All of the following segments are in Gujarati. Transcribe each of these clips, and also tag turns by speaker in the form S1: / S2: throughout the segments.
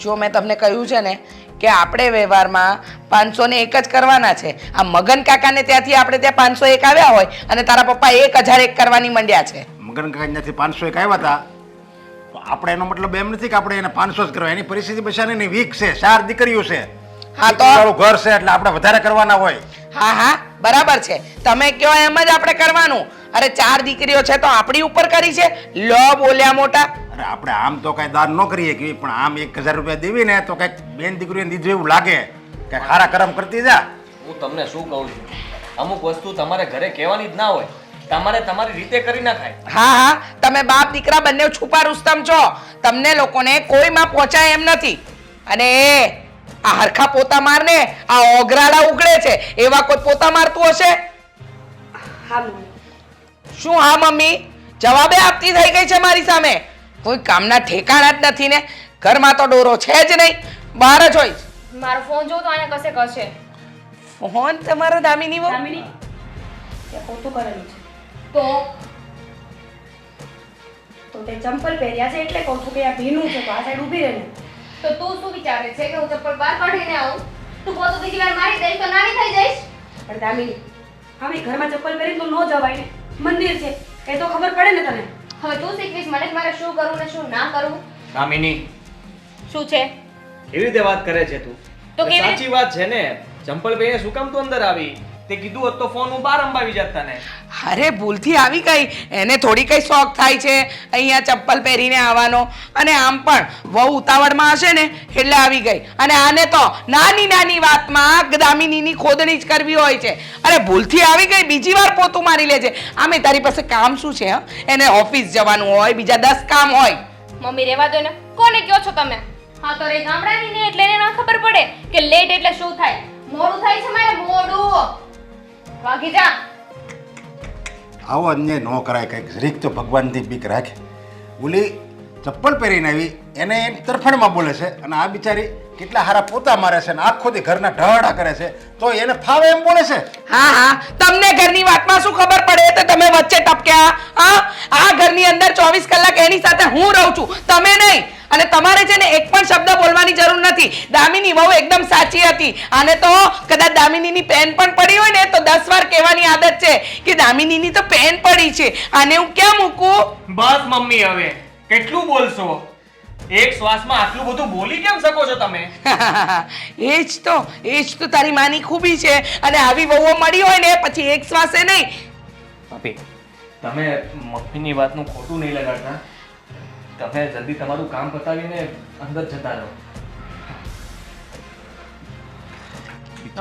S1: જો મેં તમને કહ્યું છે ને કે આપણે વ્યવહારમાં 501 જ કરવાના છે. આ મગન કાકાને ત્યાંથી આપણે ત્યાં 501 આવ્યા હોય અને તારા પપ્પા 1001 કરવાની મંડ્યા છે.
S2: મગન કાકા ત્યાંથી 501 આવ્યા હતા તો આપણે એનો મતલબ એમ નથી કે આપણે એને 500 જ કરવા. એની પરિસ્થિતિ બચાની વીક છે, 4 દીકરીઓ છે,
S1: હા તો
S2: ઘર છે એટલે આપણે વધારે કરવાના હોય.
S1: હા હા બરાબર છે, તમે કહો એમ જ આપણે કરવાનું. અરે 4 દીકરીઓ છે તો આપણી ઉપર કરી છે, લો બોલ્યા મોટા.
S2: અરે આપણે આમ તો કઈ દાન ન કરીએ કે પણ આમ 1000 રૂપિયા દેવી ને તો કઈક બેન દીકરીઓને દીધું એવું લાગે કે ખારા કરમ કરતી જા.
S3: હું તમને શું કહું છું, અમુક વસ્તુ તમારે ઘરે કહેવાની જ ના હોય, તમારે તમારી રીતે કરી નાખાય.
S1: હા હા તમે બાપ દીકરા બંને છુપા રુસ્તમ છો, તમને લોકોને કોઈમાં પહોંચાય એમ નથી. અને આ હરખા પોતા મારને આ ઓગરાડા ઉગડે છે એવા કોઈ પોતા મારતું હશે?
S4: હા મમ્મી.
S1: શું હા મમ્મી જવાબે આપતી થઈ ગઈ છે મારી સામે? કોઈ કામના ઠેકાણા જ નથી ને, ઘરમાં તો ડોરો છે જ નહીં, બહાર જ હોય.
S4: મારો ફોન જો તો આને કશે કશે.
S1: ફોન તમારો દામિની વહુ?
S4: દામિની તે ખોટું કરેલું છે. તો તે ચંપલ પહેર્યા છે એટલે કહું છું કે આ ભીનું છે તો આ સાઈડ ઊભી રહે ને.
S5: તો તું શું વિચારે છે કે હું ચપ્પલ બહાર કાઢીને આવું? તું પોતું બીજી વાર મારી દઈશ તો નાની થઈ જઈશ.
S4: પણ દામિની હવે ઘરમાં ચપ્પલ પહેરીને તો ન જવાય ને, મંદિર છે એ તો ખબર પડે ને તને.
S5: હવે તું શીખવીશ મને કે મારે શું કરવું ને શું ના કરવું.
S3: કામિની,
S5: શું છે?
S3: કેવી રીતે વાત કરે છે તું?
S5: તો કેવી રીતે?
S3: સાચી વાત છે ને, ચંપલ પહેરીને શું કામ તું અંદર આવી? તે કીધું હોત તો ફોન હું બહાર અંબાવી જાત તને.
S1: અરે ભૂલથી આવી ગઈ, એને થોડી કઈ શોખ થાય છે અહીંયા ચપ્પલ પહેરીને આવવાનો. અને આમ પણ વહુ ઉતાવળમાં હશે ને એટલે આવી ગઈ. અને આને તો નાની નાની વાતમાં દામિનીની ખોદણી જ કરવી હોય છે. અરે ભૂલથી આવી ગઈ, બીજી વાર પોતું મારી લેજે. આમે તારી પાસે કામ શું છે? એને ઓફિસ જવાનું હોય, બીજા 10 કામ હોય.
S5: મમ્મી રહેવા દો ને, કોને કહો છો તમે? હા તો રે ગામડાની ને એટલે એને ના ખબર પડે કે લેટ એટલે શું થાય. મોડું થાય છે મારે, મોડું. ભાગી જા.
S2: આવો અન્યાય ન કરાય, કંઈક જરીક તો ભગવાનથી બીક રાખે. ઓલી ચપ્પલ પહેરીને આવી એને એમ તરફણમાં બોલે છે અને આ બિચારી કેટલા હારા પોતા મારે છે અને આખો દી ઘરના ઢહડા કરે છે તો એને ફાવે એમ બોલે છે.
S1: હા હા તમને ઘરની વાતમાં શું ખબર પડે તો તમે વચ્ચે ટપક્યા? હા આ ઘરની અંદર 24 કલાક એની સાથે હું રહું છું, તમે નહીં. અને તમારે છે ને એક પણ શબ્દ બોલવાની જરૂર નથી. દામિની વહુ એકદમ સાચી હતી. આને તો કદાચ દામિનીની પેન પણ પડી હોય ને તો 10 વાર કહેવાની આદત છે કે દામિનીની તો પેન પડી છે, આને હું ક્યાં મૂકું?
S3: બસ મમ્મી, હવે કેટલું બોલશો? એક શ્વાસમાં આટલું બધું બોલી કેમ શકો છો તમે?
S1: એ જ તો તારી માની ખૂબી છે. અને આવી વહુઓ મળી હોય ને પછી એક શ્વાસે નહીં.
S3: ભાભી, તમે મમ્મીની વાતનું ખોટું નહીં લગાડતા. તમે જલ્દી તમારું કામ પતાવીને અંદર જતા રહો.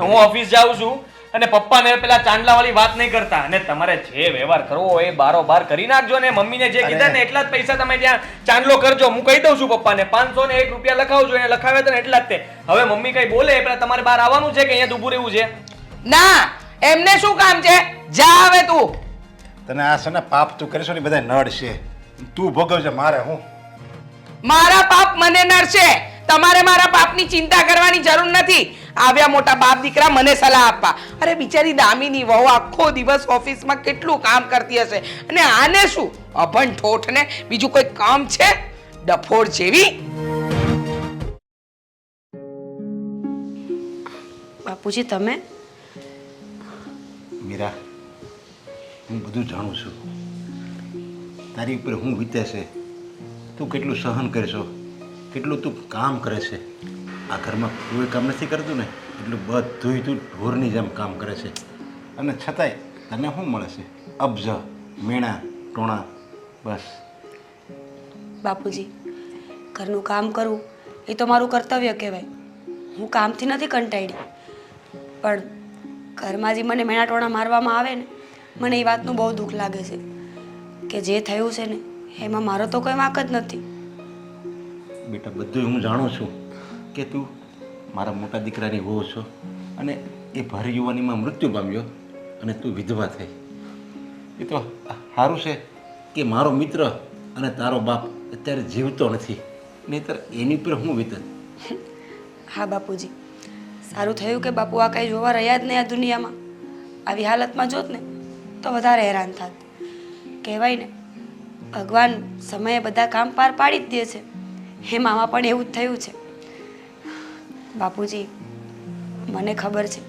S3: હું ઓફિસ જાઉં છું અને પપ્પાને પેલા ચાંદલાવાળી વાત નહીં કરતા. અને તમારે જે વ્યવહાર કરવો હોય એ બારોબાર કરી નાખજો ને. મમ્મીને જે કીધા ને એટલા જ પૈસા તમે ત્યાં ચાંદલો કરજો. હું કહી દઉં છું પપ્પાને 501 રૂપિયા લખાવજો, એને લખાવ્યા હતા ને એટલા જ તે. હવે મમ્મી કઈ બોલે પેલા તમારે બહાર આવવાનું છે કે અહીંયા ઊભું રહેવું છે?
S1: ના, એમને શું કામ છે? જા હવે તું.
S2: તને આ છે ને પાપ તું કરીશો ને બધા નડ છે, તું ભોગવજે, મારે હું.
S1: મારા પાપ મને નડશે, તમારે મારા પાપની ચિંતા કરવાની જરૂર નથી. આવ્યા મોટા બાપ દીકરા મને સલાહ આપવા. અરે બિચારી દામિની વહુ આખો દિવસ ઓફિસમાં કેટલું કામ કરતી હશે અને આને શું અભણ ઠોઠ ને બીજું કોઈ કામ છે? ડફોડ જેવી.
S4: બાપુજી તમે?
S2: મીરા, હું બધું જાણું છું. તારી ઉપર હું વીતે છે, તું કેટલું સહન કરશો, કેટલું તું કામ કરે છે. આ ઘરમાં કોઈ કામ નથી કરતું ને એટલું બધું તું ઢોરની જેમ કામ કરે છે. અને છતાંય તને શું મળે છે? અબજ, મેણા, ટોણા, બસ.
S4: બાપુજી ઘરનું કામ કરવું એ તો મારું કર્તવ્ય કહેવાય. હું કામથી નથી કંટાળી, પણ ઘરમાં જે મને મેણાટોણા મારવામાં આવે ને મને એ વાતનું બહુ દુઃખ લાગે છે કે જે થયું છે ને એમાં મારો તો કોઈ વાંક જ નથી.
S2: બેટા બધું હું જાણું છું કે તું મારા મોટા દીકરાની વહુ છો અને એ ભર યુવાનીમાં મૃત્યુ પામ્યો અને તું વિધવા થઈ. એ તો સારું છે કે મારો મિત્ર અને તારો બાપ અત્યારે જીવતો નથી, નહીંતર એની ઉપર હું વિતત.
S4: હા બાપુજી, સારું થયું કે બાપુ આ કાંઈ જોવા રહ્યા જ નહીં આ દુનિયામાં. આવી હાલતમાં જોત ને તો વધારે હેરાન થાત. કહેવાય ને ભગવાન સમયે બધા કામ પાર પાડી જ દે છે, એમાં પણ એવું જ થયું છે. બાપુજી, મને ખબર છે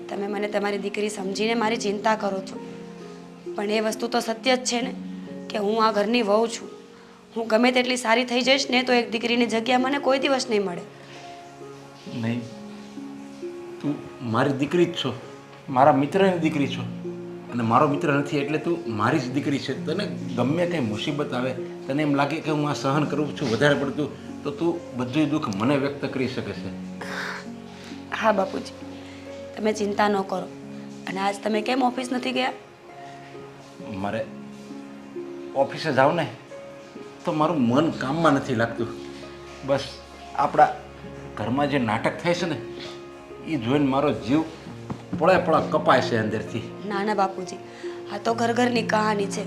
S4: તમે મને તમારી દીકરી સમજીને મારી ચિંતા કરો છો, પણ એ વસ્તુ તો સત્ય જ છે ને કે હું આ ઘરની વહુ છું. હું ગમે તેટલી સારી થઈ જઈશ ને તો એક દીકરીની જગ્યા મને કોઈ દિવસ નહીં મળે.
S2: નહીં, તું મારી દીકરી જ છો, મારા મિત્રની દીકરી છો, અને મારો મિત્ર નથી એટલે તું મારી જ દીકરી છે. તને ગમે કંઈ મુસીબત આવે, તને એમ લાગે કે હું આ સહન કરું છું વધારે પડતું, તો તું બધું દુઃખ મને વ્યક્ત કરી શકે છે.
S4: હા બાપુજી, તમે ચિંતા ન કરો. અને આજ તમે કેમ ઓફિસ નથી ગયા?
S2: મારે ઓફિસે જાવ ને તો મારું મન કામમાં નથી લાગતું. બસ આપણા ઘરમાં જે નાટક થાય છે ને એ જોઈને મારો જીવ પળા કપાય છે અંદરથી.
S4: ના ના બાપુજી, આ તો ઘર ઘરની કહાની છે.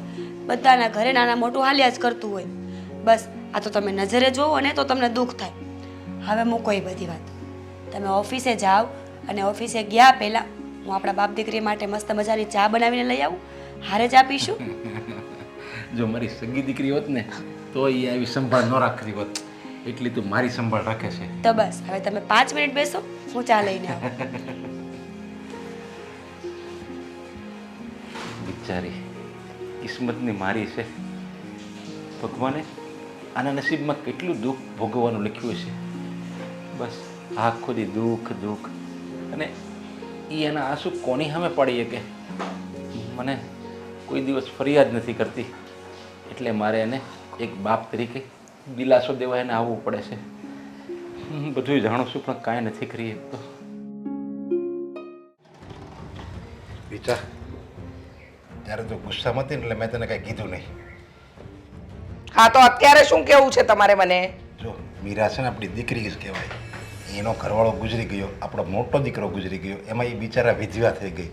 S4: બધાના ઘરે નાના મોટું હાલ્યા જ કરતું હોય. બસ આ તો તમે નજરે જોવો ને તો તમને દુઃખ થાય. હવે મૂકો એ બધી વાત, તમે ઓફિસે જાઓ અને ઓફિસે ગયા પહેલાં હું આપણા બાપ દીકરી માટે મસ્ત મજાની ચા બનાવીને લઈ આવું. હારે ચા પીશું.
S2: જો મારી સગી દીકરી હોત ને તો એ આવી સંભાળ ન રાખતી હોત, એટલી તું મારી સંભાળ રાખે છે.
S4: તો બસ હવે તમે 5 મિનિટ બેસો, હું ચા લઈને આવું.
S2: બિચારી કિસ્મતની મારી છે. ભગવાને આના નસીબમાં કેટલું દુઃખ ભોગવવાનું લખ્યું છે. બસ આખો દી દુઃખ દુઃખ, અને એ એના આંસુ કોની સામે પડી શકે? મને કોઈ દિવસ ફરિયાદ નથી કરતી, એટલે મારે એને એક બાપ તરીકે દિલાસો દેવા એને આવવું પડે છે. હું બધું જાણું છું પણ કાંઈ નથી કરી શકતો. વિચાર, ત્યારે તું ગુસ્સામાં હતી ને એટલે મેં તને કાંઈ કીધું નહીં.
S1: હા તો અત્યારે શું કેવું છે તમારે મને?
S2: જો મીરા છે ને આપણી દીકરી જ કહેવાય. એનો ઘરવાળો ગુજરી ગયો, આપણો મોટો દીકરો ગુજરી ગયો, એમાં એ બિચારા વિધવા થઈ ગઈ,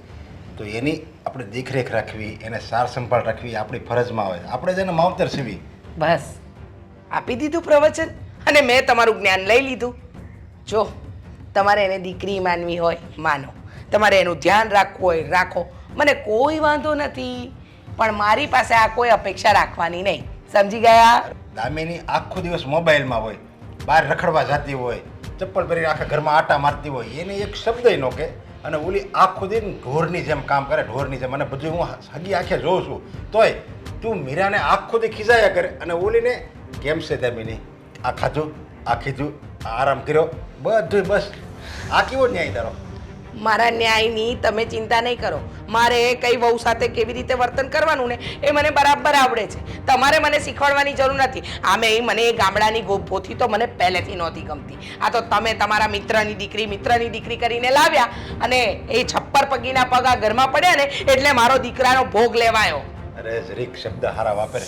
S2: તો એની આપણે દેખરેખ રાખવી, એને સાર સંભાળ રાખવી આપણી ફરજમાં આવે. આપણે જ એને માવતર સીવી.
S1: બસ આપી દીધું પ્રવચન અને મેં તમારું જ્ઞાન લઈ લીધું. જો તમારે એને દીકરી માનવી હોય માનો, તમારે એનું ધ્યાન રાખવું હોય રાખો, મને કોઈ વાંધો નથી, પણ મારી પાસે આ કોઈ અપેક્ષા રાખવાની નહીં. સમજી ગયા?
S2: દામિની આખો દિવસ મોબાઈલમાં હોય, બહાર રખડવા જતી હોય, ચપ્પલ પહેરી આખા ઘરમાં આટા મારતી હોય, એને એક શબ્દ ન કે, અને ઓલી આખો દિન ઢોરની જેમ કામ કરે, ઢોરની જેમ. અને બધું હું હગી આંખે જોઉં છું તોય તું મીરાને આખો દી ખીજાયા કરે, અને ઓલીને કેમ છે દામિની, આ ખાધું, આ કીધું, આ આરામ કર્યો, બધું. બસ આ કેવો ન્યાય તારો?
S1: મારા ન્યાયની તમે ચિંતા નહીં કરો. મારે કઈ વહુ સાથે કેવી રીતે વર્તન કરવાનું ને એ મને બરાબર આવડે છે. તમારે મને શીખવાડવાની જરૂર નથી. આમે મને એ ગામડાની ભોથી તો મને પહેલેથી નહોતી ગમતી. આ તો તમે તમારા મિત્રની દીકરી કરીને લાવ્યા, અને એ છપ્પર પગીના પગ આ ઘરમાં પડ્યા ને એટલે મારો દીકરાનો ભોગ લેવાયો.
S2: અરે જરીક શબ્દ હારા વાપરે.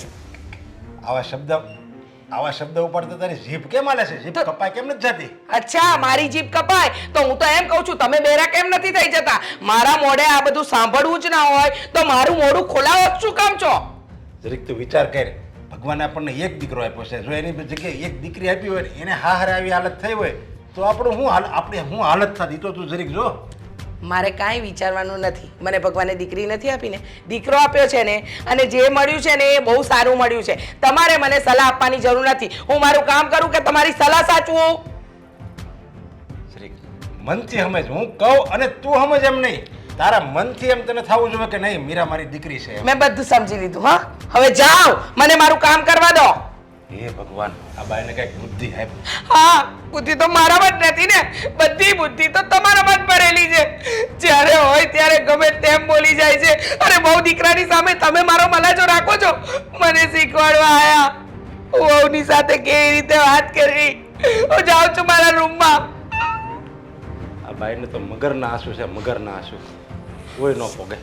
S2: આવા શબ્દ ઉપર તો તારી જીભ કેમ હાલે છે? જીભ કપાય કેમ નથી જતી?
S1: અચ્છા, મારી જીભ કપાય તો હું તો એમ કહું છું તમે બેરા કેમ નથી થઈ જતા? મારા મોઢે આ બધું સાંભળવું જ ના હોય તો મારું મોઢું ખોલાવો જ શું કામ છો?
S2: જરીક તું વિચાર કર, ભગવાને આપણને એક દીકરો આપ્યો છે. જો એની જગ્યાએ એક દીકરી આપી હોય ને એને હારે આવી હાલત થઈ હોય તો આપણે શું હાલત થતી? તો તું જરીક જો.
S1: મારે કાંઈ વિચારવાનું નથી. મને ભગવાને દીકરી નથી આપીને દીકરો આપ્યો છે ને, અને જે મળ્યું છે ને એ બહુ સારું મળ્યું છે. તમારે મને સલાહ આપવાની જરૂર નથી. હું મારું કામ કરું કે તમારી સલાહ સાચવું?
S2: જરીક મનથી સમજ, હું કહું અને તું સમજ એમ નહીં. તારા મનથી એમ તને થવું જોઈએ કે નહીં મીરા મારી દીકરી છે.
S1: મેં બધું સમજી લીધું. હા, હવે જાઓ, મને મારું કામ કરવા દો.
S2: હે ભગવાન, આ બાઈને કઈક બુદ્ધિ આપ.
S1: હા, બુદ્ધિ તો મારામાં જ નથી ને, બધી બુદ્ધિ તો તમારામાં જ ભરેલી છે. જ્યારે હોય ત્યારે ગમે તેમ બોલી જાય છે. અરે બહુ દીકરાની સામે તમે મારો મલાજો રાખો છો. મને શીખવાડવા આયા વહુની સાથે કેવી રીતે વાત કરવી. હું જાઉં છું મારા રૂમમાં.
S2: આ બાઈને તો મગરના આંસુ છે, મગરના આંસુ. કોઈ ન પોગે.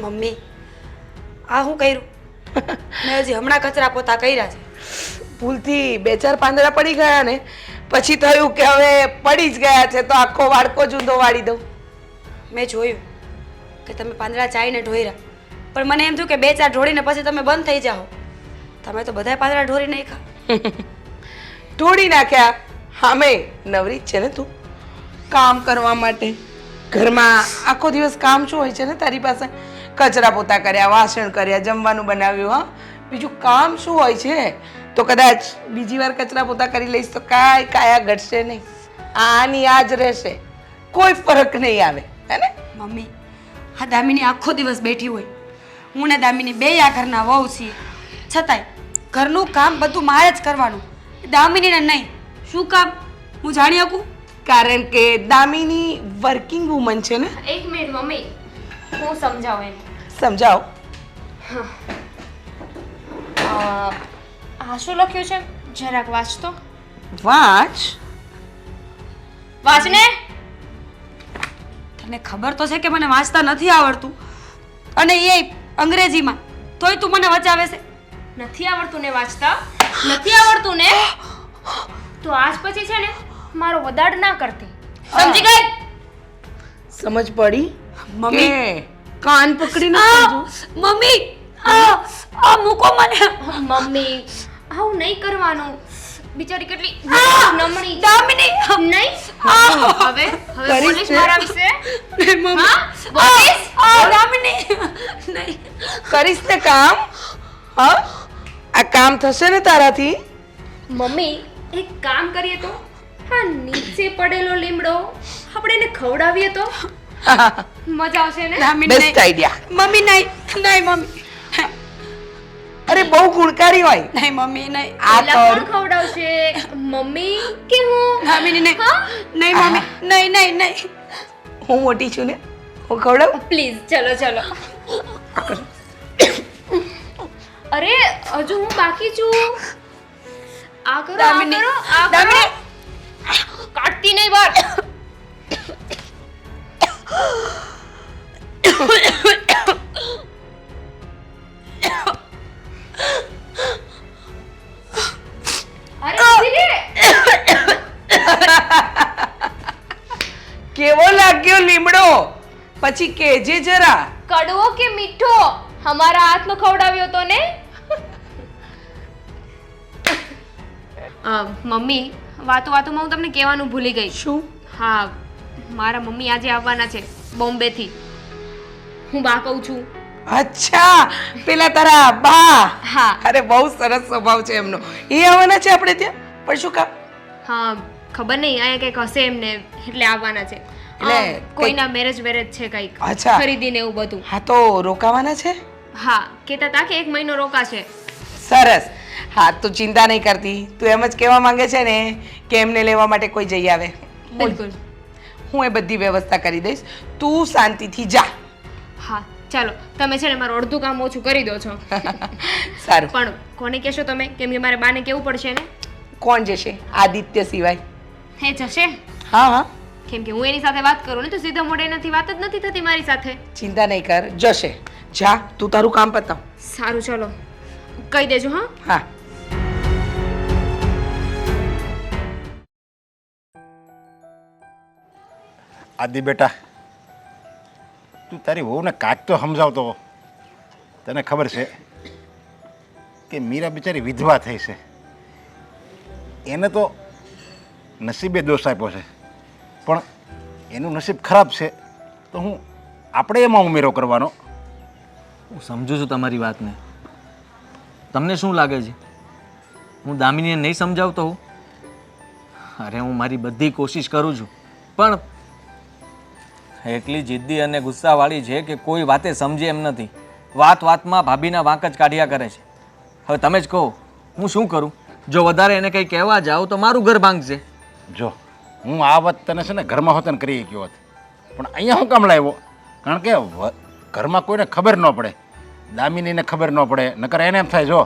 S4: મમ્મી આ હું કર્યું મેં હજી હમણાં કચરા પોતા કર્યા છે.
S1: ભૂલથી 2-4 પાંદડા પડી ગયા ને પછી થયું કે હવે પડી જ ગયા છે તો આખો વાડકો જુદો વાળી દઉં.
S4: મેં જોયું કે તમે પાંદડા ચાઈને ઢોર્યા, પણ મને એમ થયું કે 2-4 ઢોળીને પછી તમે બંધ થઈ જાઓ. તમે તો બધાય પાંદડા ઢોરી નાખ્યા.
S1: ઢોળી નાખ્યા. હામે નવરી જ છે ને તું કામ કરવા માટે. ઘરમાં આખો દિવસ કામ શું હોય છે ને તારી પાસે? કચરા પોતા કર્યા, વાસણ કર્યા, જમવાનું બનાવ્યું. હા, બીજું કામ શું હોય છે? તો કદાચ બીજી વાર કચરા પોતા કરી લઈશ તો કાંઈ કાયા ઘટશે નહીં. આની આ જ રહેશે, કોઈ ફરક નહીં આવે, હે ને?
S4: મમ્મી આ દામિની આખો દિવસ બેઠી હોય, હું ને દામિની બે આ ઘરના વહુ છીએ, છતાંય ઘરનું કામ બધું મારે જ કરવાનું, દામિનીને નહીં. શું કામ હું જાણી શકું?
S1: કારણ કે દામિની વર્કિંગ વુમન છે ને.
S5: એક મિનિટ મમ્મી, હું સમજાવું એને.
S1: સમજાવો.
S5: આ શું લખ્યું છે? જરાક વાંચતો.
S1: વાંચ.
S5: વાંચ ને.
S4: તને ખબર તો છે કે મને વાંચતા નથી આવડતું, અને એ અંગ્રેજીમાં, તોય તું મને વચાવે છે.
S5: નથી આવડતું ને વાંચતા? નથી આવડતું ને? તો આજ પછી છે ને મારો વદાડ ના કરતી, સમજી ગઈ?
S1: સમજ પડી?
S4: મમ્મી.
S1: કે કાન પકડીને સમજો?
S4: મમ્મી આ મૂકો મને.
S5: મમ્મી આવું નહીં કરવાનું, બિચારી કેટલી નમણી.
S4: દામિની
S5: નહીં હવે હવે બોલીશ મારા વિશે? હા બોલીશ?
S4: દામિની નહીં.
S1: કરીશ ને કામ? હા, આ કામ થશે ને તારાથી?
S5: મમ્મી એક કામ કરીએ તો, હા નીચે પડેલો લીમડો આપણે એને ખવડાવીએ તો મજા આવશે ને?
S4: Damini
S1: best idea.
S4: મમ્મી નહીં નહીં મમ્મી
S1: અરે બહુ ગુણકારી હોય.
S4: નહીં મમ્મી નહીં.
S1: આ
S5: પેલા કોણ
S1: તો
S5: ખવડાવશે, મમ્મી કે હું?
S4: દામિની નહીં
S5: હા?
S4: નહીં મમ્મી નહીં નહીં નહીં.
S1: હું મોટી છું ને, હું ખવડાવું.
S5: પ્લીઝ ચલો ચલો. અરે હજુ હું બાકી છું. આ કરો આ
S4: દામિની,
S5: કરો આ કરો.
S4: દામિની.
S5: કાટતી નહીં વાર. અરે ધીરે.
S1: કેવો લાગ્યો લીમડો? પછી કેજે જરા.
S5: કડવો કે મીઠો? હમારા હાથનો ખવડાવ્યો તો ને? મમ્મી વાતો વાતોમાં હું તમને કહેવાનું ભૂલી ગઈ.
S1: શું?
S5: હા મારા મમ્મી આજે આવવાના છે બોમ્બે થી. હું બા કહું છું.
S1: અચ્છા, પેલા તારા બા.
S5: હા
S1: અરે બહુ સરસ સ્વભાવ છે એમનો. એ આવવાના છે આપણે ત્યાં? પણ શું કામ?
S5: હા ખબર નહીં અહીંયા કંઈક હશે એમને એટલે આવવાના છે.
S1: એટલે
S5: કોઈના મેરેજ છે કંઈક
S1: અચ્છા.
S5: ખરીદીને એવું બધું.
S1: હા તો રોકાવાના છે?
S5: હા કહેતા હતા કે 1 મહિનો રોકાશે.
S1: સરસ. હા તું ચિંતા નહીં કરતી, તું એમ જ કહેવા માંગે છે ને કે એમને લેવા માટે કોઈ જઈ આવે.
S5: બિલકુલ.
S1: હું એ બધી વ્યવસ્થા કરી દઈશ, તું શાંતિથી જા.
S5: હા ચાલો તમે છે ને મારું અડધું કામ ઓછું કરી દો છો.
S1: સારું.
S5: પણ કોને કહેશો તમે? કેમ કે મારે બાને કેવું પડશે ને.
S1: કોણ જશે? આદિત્ય સિવાય.
S5: હે જશે?
S1: હા હા,
S5: કેમ કે હું એની સાથે વાત કરું ને તો સીધા મોઢે નથી વાત જ નથી થતી મારી સાથે.
S1: ચિંતા નહીં કર, જશે. જા તું તારું કામ પતાવ.
S5: સારું ચલો કહી દેજો. હા
S1: હા.
S2: આદિ બેટા, તું તારી વહુને કાંઈક તો સમજાવતો. તને ખબર છે કે મીરા બિચારી વિધવા થઈ છે, એને તો નસીબે દોષ આપ્યો છે, પણ એનું નસીબ ખરાબ છે તો હું આપણે એમાં ઉમેરો કરવાનો.
S3: હું સમજુ છું તમારી વાતને. તમને શું લાગે છે હું દામિનીને નહીં સમજાવતો હું? અરે હું મારી બધી કોશિશ કરું છું, પણ એટલી જિદ્દી અને ગુસ્સાવાળી છે કે કોઈ વાતે સમજે એમ નથી. વાત વાતમાં ભાભીના વાંક જ કાઢ્યા કરે છે. હવે તમે જ કહો હું શું કરું? જો વધારે એને કંઈ કહેવા જાઉં તો મારું ઘર ભાંગશે.
S2: જો હું આ વાત તને છે ને ઘરમાં હોત ને કરી ગયો હોત, પણ અહીંયા હું કામ લાવ્યો? કારણ કે ઘરમાં કોઈને ખબર ન પડે, દામિનીને ખબર ન પડે, નકર એને એમ થાય જો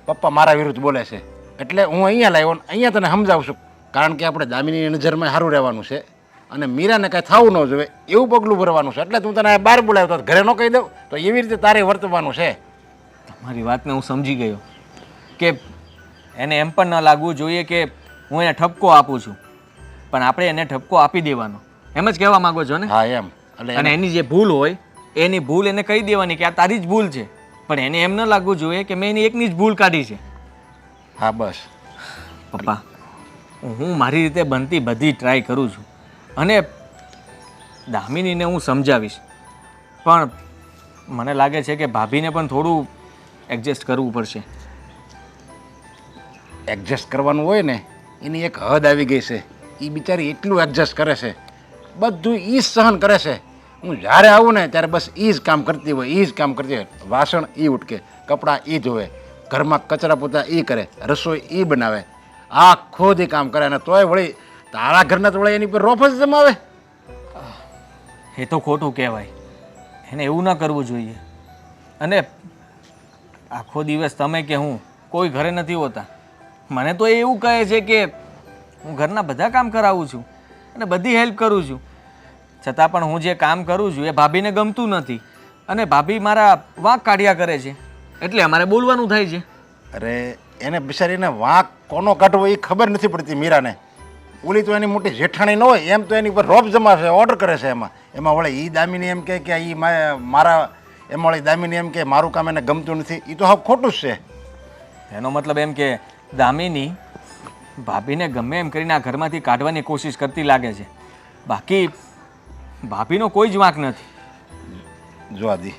S2: પપ્પા મારા વિરુદ્ધ બોલે છે, એટલે હું અહીંયા લાવ્યો ને અહીંયા તને સમજાવું છું. કારણ કે આપણે દામિનીની નજરમાં સારું રહેવાનું છે અને મીરાને કાંઈ થવું ન જોઈએ એવું પગલું ભરવાનું છે. એટલે તું તને આ બહાર બોલાવ્યો તો ઘરે ન કહી દઉં તો એવી રીતે તારે વર્તવાનું છે.
S3: તમારી વાતને હું સમજી ગયો કે એને એમ પણ ન લાગવું જોઈએ કે હું એને ઠપકો આપું છું, પણ આપણે એને ઠપકો આપી દેવાનો, એમ જ કહેવા માંગો છો ને?
S2: હા એમ. એટલે
S3: અને એની જે ભૂલ હોય એની ભૂલ એને કહી દેવાની કે આ તારી જ ભૂલ છે, પણ એને એમ ન લાગવું જોઈએ કે મેં એની એકની જ ભૂલ કાઢી છે.
S2: હા બસ.
S3: પપ્પા, હું મારી રીતે બનતી બધી ટ્રાય કરું છું અને દામિનીને હું સમજાવીશ, પણ મને લાગે છે કે ભાભીને પણ થોડું એડજસ્ટ કરવું પડશે.
S2: એડજસ્ટ કરવાનું હોય ને એની એક હદ આવી ગઈ છે. એ બિચારી એટલું એડજસ્ટ કરે છે, બધું એ જ સહન કરે છે. હું જ્યારે આવું ને ત્યારે બસ એ જ કામ કરતી હોય, એ જ કામ કરતી હોય. વાસણ એ ઉટકે, કપડાં એ ધોવે, ઘરમાં કચરા પોતા એ કરે, રસોઈ એ બનાવે, આખો દી કામ કરે. અને તોય વળી તારા ઘરના તો વળી એની પર રોફ જ જમાવે.
S3: એ તો ખોટું કહેવાય, એને એવું ન કરવું જોઈએ. અને આખો દિવસ તમે કે હું કોઈ ઘરે નથી હોતા. મને તો એ એવું કહે છે કે હું ઘરના બધા કામ કરાવું છું અને બધી હેલ્પ કરું છું, છતાં પણ હું જે કામ કરું છું એ ભાભીને ગમતું નથી અને ભાભી મારા વાંક કાઢ્યા કરે છે, એટલે અમારે બોલવાનું થાય છે.
S2: અરે એને બિચારીને વાંક કોનો કાઢવો એ ખબર નથી પડતી મીરાને. ઓલી તો એની મોટી જેઠાણી ન હોય એમ તો એની પર રોપ જમાશે, ઓર્ડર કરે છે. એમાં વળી એ દામિની એમ કહે કે એ મારા એમાં વળી દામિની એમ કે મારું કામ એને ગમતું નથી. એ તો હા ખોટું જ છે.
S3: એનો મતલબ એમ કે દામિની ભાભીને ગમે એમ કરીને આ ઘરમાંથી કાઢવાની કોશિશ કરતી લાગે છે, બાકી ભાભીનો કોઈ જ વાંક નથી.
S2: જો આદિ,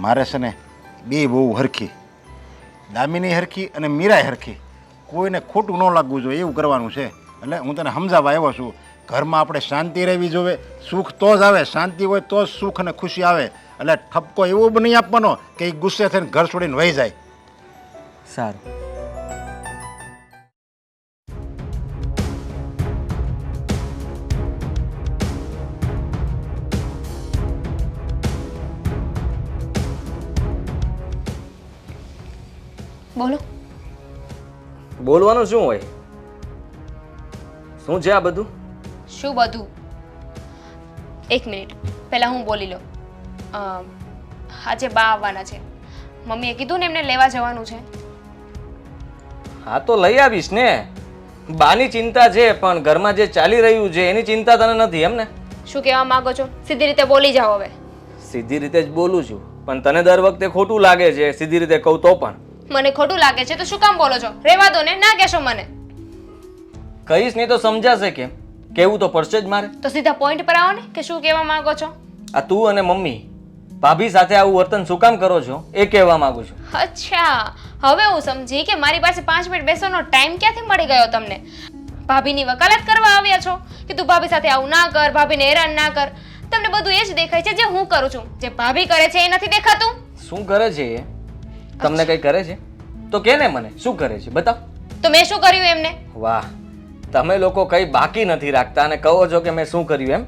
S2: મારે છે ને બે બહુ હરખી, દામિની હરખી અને મીરાય હરખી. કોઈને ખોટું ન લાગવું જોઈએ એવું કરવાનું છે. એટલે હું તને સમજાવવા આવ્યો છું. ઘરમાં આપણે શાંતિ રહેવી જોઈએ, સુખ તો જ આવે, શાંતિ હોય તો જ સુખ અને ખુશી આવે. એટલે ઠપકો એવો જ નહીં આપવાનો કે એ ગુસ્સે થઈને ઘર છોડીને વહી જાય.
S3: સારું.
S5: બોલો.
S3: બોલવાનું શું હોય? શું છે આ બધું?
S5: શું બધું? એક મિનિટ, પહેલા હું બોલી લઉં. આજે બા આવવાના છે, મમ્મીએ કીધું ને એમને લેવા જવાનું છે.
S3: હા તો લઈ આવીશ ને. બાની ચિંતા છે, પણ ઘરમાં જે ચાલી રહ્યું છે એની ચિંતા તને નથી એમ ને?
S5: શું કહેવા માંગો છો? સીધી રીતે બોલી જાઓ હવે.
S3: સીધી રીતે જ બોલું છું, પણ તને દર વખતે ખોટું લાગે છે સીધી રીતે કહું તો પણ.
S5: મને ખોટું લાગે છે તો શું કામ બોલો છો? રહેવા દો ને, ના કહેશો મને.
S3: કહીશ નહીં તો સમજાશે કેમ? કેવું તો પડશે જ મારે.
S5: તો સીધા પોઈન્ટ પર આવો ને કે શું કહેવા માંગો છો.
S3: આ તું અને મમ્મી ભાભી સાથે આવું વર્તન શું કામ કરો છો એ કહેવા માંગુ છું.
S5: અચ્છા, હવે હું સમજી કે મારી પાસે 5 મિનિટ બેસવાનો ટાઈમ ક્યાંથી મળી ગયો તમને. ભાભીની વકાલત કરવા આવ્યા છો કે તું ભાભી સાથે આવું ના કર, ભાભીને હેરાન ના કર. તમને બધું એ જ દેખાય છે જે હું કરું છું. જે ભાભી કરે છે એ નથી દેખાતું.
S3: શું કરે છે એ? તમને કઈ કરે છે તો કે ને મને, શું કરે છે બતાવ.
S5: તો મેં શું કર્યું એમને?
S3: વાહ, તમે લોકો કઈ બાકી નથી રાખતા અને કહો છો કે મેં શું કર્યું એમ.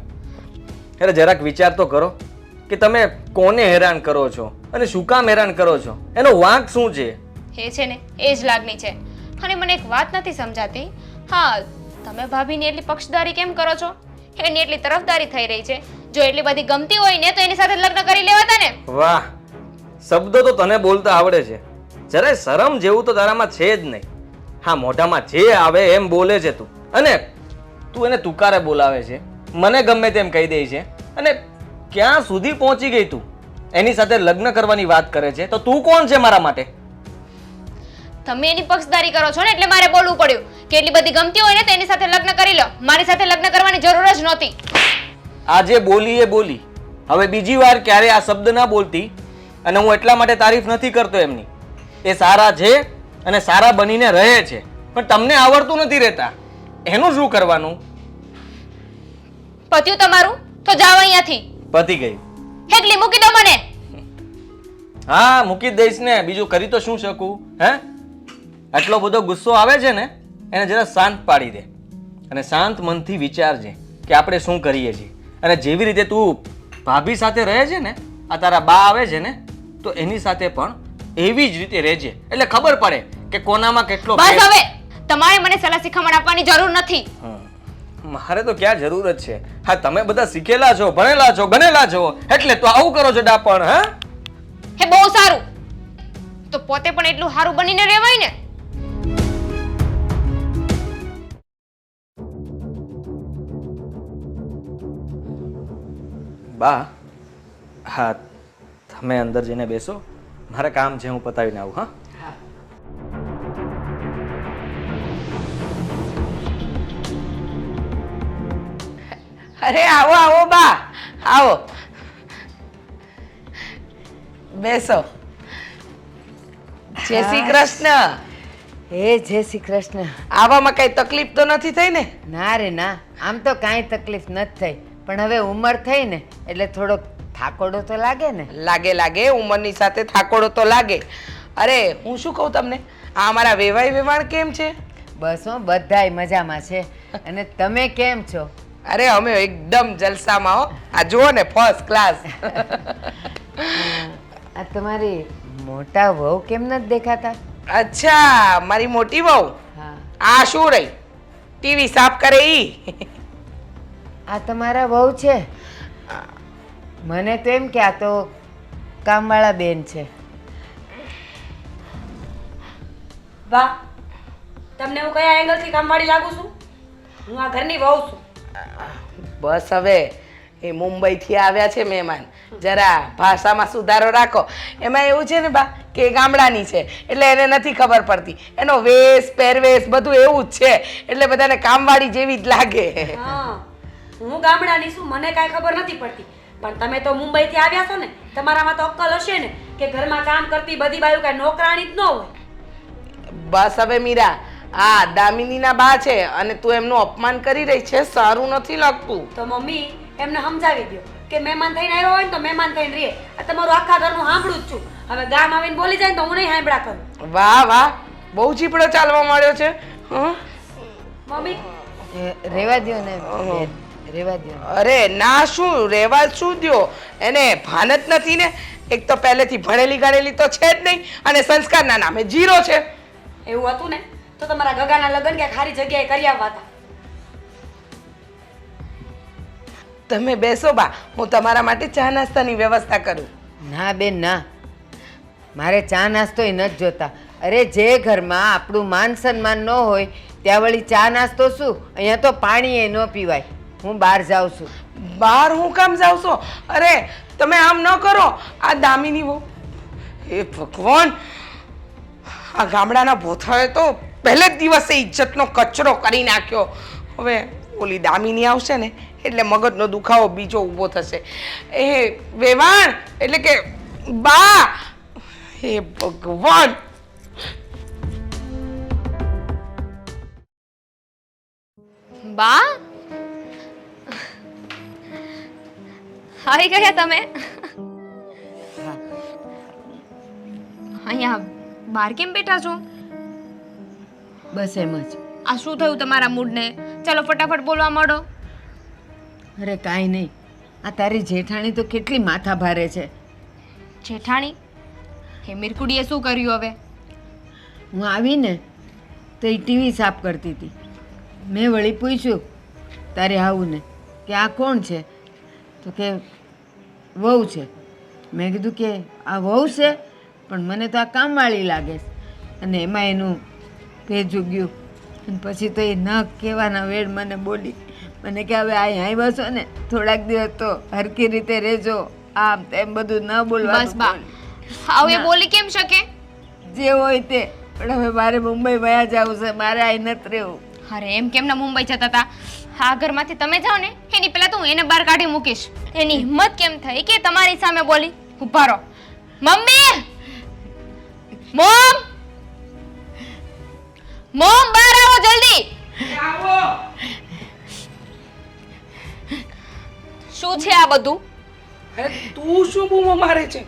S3: એટલે જરાક વિચાર તો કરો કે તમે કોને હેરાન કરો છો અને શું કામ હેરાન કરો છો, એનો વાંક શું છે?
S5: એ છે ને એ જ લાગણી છે. અને મને એક વાત નથી સમજાતી. હા, તમે ભાભીની એટલી પક્ષદારી કેમ કરો છો? એની એટલી તરફદારી થઈ રહી છે. જો એટલી બધી ગમતી હોય ને તો એની સાથે લગ્ન કરી લેવાતા ને.
S3: વાહ, શબ્દો તો તને બોલતા આવડે છે. જરાય શરમ જેવું તો તારામાં છે જ નહીં. હા, મોઢામાં જે આવે એમ બોલે છે તું, અને તું એને તુકારે બોલાવે છે, મને ગમે તેમ કહી દે છે. અને ક્યાં સુધી પહોંચી ગઈ તું? એની સાથે લગ્ન કરવાની વાત કરે છે તો તું કોણ છે મારા માટે?
S5: તમે એની પક્ષદારી કરો છો ને એટલે મારે બોલવું પડ્યું કે એટલી બધી ગમતી હોય ને તો એની સાથે લગ્ન કરી લો. મારી સાથે લગ્ન કરવાની જરૂર જ નહોતી.
S3: આજે બોલી એ બોલી, હવે બીજી વાર ક્યારે આ શબ્દ ના બોલતી. અને હું એટલા માટે તારીફ નથી કરતો એમની. એ સારા છે અને સારા બનીને રહે છે, પણ તમને આવડતું નથી રહેતા. એનું શું કરવાનું?
S5: પત્યું તમારું તો જાઓ અહીંયાથી.
S3: પતી ગયું.
S5: એટલી મૂકી દો મને.
S3: હા, મૂકી જ દઈશ ને, બીજું કરી તો શું શકું? હે, આટલો બધો ગુસ્સો આવે છે ને એને જરા શાંત પાડી દે અને શાંત મનથી વિચારજે કે આપણે શું કરીએ છીએ. અને જેવી રીતે તું ભાભી સાથે રહે છે ને, આ તારા બા આવે છે ને, તો એની સાથે પણ એવી જ રીતે રહેજે, એટલે ખબર પડે કે કોનામાં કેટલો
S5: બસ હવે તમારે મને સલાહ શિખામણ આપવાની જરૂર નથી.
S3: મારે તો ક્યાં જરૂર જ છે? હા, તમે બધા શીખેલા છો, ભણેલા છો, ગણેલા છો, એટલે તો આવું કરો છો ડાપણ. હા,
S5: હે બહુ સારું. તો પોતે પણ એટલું સારું બનીને રહેવાય ને.
S3: બા, હા, તમે અંદર જઈને બેસો. મારે કામ છે, હું પતાવીને આવું. હા,
S1: અરે આવો આવો બા, આવો, બેસો. જય શ્રી કૃષ્ણ.
S6: હે જય શ્રી કૃષ્ણ.
S1: આવામાં કઈ તકલીફ તો નથી થઈ ને?
S6: ના રે ના, આમ તો કાંઈ તકલીફ નથી થઈ, પણ હવે ઉંમર થઈ ને એટલે થોડોક થાકોડો તો લાગે ને.
S1: લાગે લાગે, ઉંમરની સાથે થાકોડો તો લાગે. અરે હું શું કહું તમને, આ અમારા વેવાણ કેમ છે?
S6: બસ હો, બધાય મજામાં છે. અને તમે કેમ છો?
S1: અરે અમે એકદમ જલસામાં હો. આ જુઓ ને, ફર્સ્ટ ક્લાસ.
S6: આ તમારી મોટા વહુ કેમ નથી દેખાતા?
S1: અચ્છા, મારી મોટી વહુ.
S6: હા,
S1: આ શું રહી, ટીવી સાફ કરે ઈ?
S6: આ તમારા વહુ છે? મને તો એમ કે આ તો કામવાળા બેન છે.
S4: વાહ, તમને હું કયા એંગલથી કામવાળી લાગુ છું? હું આ ઘરની વહુ છું.
S1: બસ હવે, એ મુંબઈથી આવ્યા છે મહેમાન, જરા ભાષામાં સુધારો રાખો. એમાં એવું છે ને બા કે એ ગામડાની છે, એટલે એને નથી ખબર પડતી. એનો વેશ પહેરવેશ બધું એવું જ છે, એટલે બધાને કામવાળી જેવી જ લાગે.
S4: હા, હું ગામડાની છું, મને કાંઈ ખબર નથી પડતી. પણ તમે તો મુંબઈથી આવ્યા છો ને, તમારામાં તો અક્કલ હશે ને કે ઘરમાં કામ કરતી બધી બાયું કાંઈ નોકરાણી જ ન હોય.
S1: બસ હવે મીરા, આ દામિનીના બા છે અને તું એમનું અપમાન કરી રહી છે, સારું નથી લાગતું.
S4: તો મમ્મી એમને સમજાવી દો કે મહેમાન થઈને આવ્યો હોય ને તો મહેમાન થઈને રહે. આ તમારું આખા ઘરનું સાંભળું જ છું. હવે ગામ આવીને બોલી જાય ને તો હું નહીં સાંભળા કરું.
S1: વાહ વાહ, બહુ ચીપડો ચાલવા માંડ્યો છે. હં?
S4: મમ્મી
S6: રેવા દ્યો ને બેન, રેવા દ્યો.
S1: અરે ના, શું રેવા શું દ્યો, એને ભાન જ નથી ને. એક તો પહેલેથી ભણેલી ગણેલી તો છે જ નહીં, અને સંસ્કારના નામે જીરો છે.
S4: એવું હતું ને તો તમારા ગગાના લગ્ન ક્યાંક સારી જગ્યાએ કરી આવવા હતા.
S1: તમે બેસો બા, હું તમારા માટે ચા નાસ્તાની વ્યવસ્થા કરું.
S6: ના બેન ના, મારે ચા નાસ્તો નથી જોતા. અરે જે ઘરમાં આપણું માન સન્માન ન હોય ત્યાં વળી ચા નાસ્તો શું? અહીંયા તો પાણી એ ન પીવાય. હું બહાર જાઉં છું.
S1: બહાર હું કામ જાઉં છો? અરે તમે આમ ન કરો. આ દામિની વહુ, હે ભગવાન, આ ગામડાના ભોથાએ તો પહેલે જ દિવસે ઇજ્જતનો કચરો કરી નાખ્યો. હવે ઓલી દામિની આવશે ને એટલે મગજનો દુખાવો બીજો ઊભો થશે. એ વેવાણ એટલે કે બા, હે ભગવાન.
S5: બા, આવી ગયા તમે? અહીંયા બહાર કેમ બેઠા છો?
S6: બસ એમ જ.
S5: આ શું થયું તમારા મૂડને? ચાલો ફટાફટ બોલવા માંડો.
S6: અરે કાંઈ નહીં, આ તારી જેઠાણી તો કેટલી માથા ભારે છે.
S5: જેઠાણી? હે મીરકુડીએ શું કર્યું હવે?
S6: હું આવીને તો એ ટીવી સાફ કરતી હતી. મેં વળી પૂછ્યું તારે આવું ને કે આ કોણ છે? તો કે વહુ છે. મેં કીધું કે આ વહુ છે, પણ મને તો આ કામવાળી લાગે છે. અને એમાં એનું ભેજું ગયું. અને પછી તો એ ન કહેવાના વેડ મને બોલી. મને કે હવે અહીં બસો ને થોડાક દિવસ તો હરખી રીતે રહેજો, આમ તેમ બધું ન બોલવા.
S5: બસ બા, આવું એ બોલી કેમ શકે?
S6: જે હોય તે, પણ હવે મારે મુંબઈ વયા જવું છે, મારે અહીં નથી રહેવું.
S5: અરે એમ કેમના મુંબઈ જતા હતા? આ ઘરમાંથી તમે જાઓ ને એની પહેલા તો હું એને બહાર કાઢી મૂકીશ. એની હિંમત કેમ થઈ કે તમારી સામે બોલી? ઉભા રહો. મમ્મી, મોમ, મોમ, બહાર આવો જલ્દી. શું છે આ બધું?
S1: અરે તું શું બૂમો મારે છે?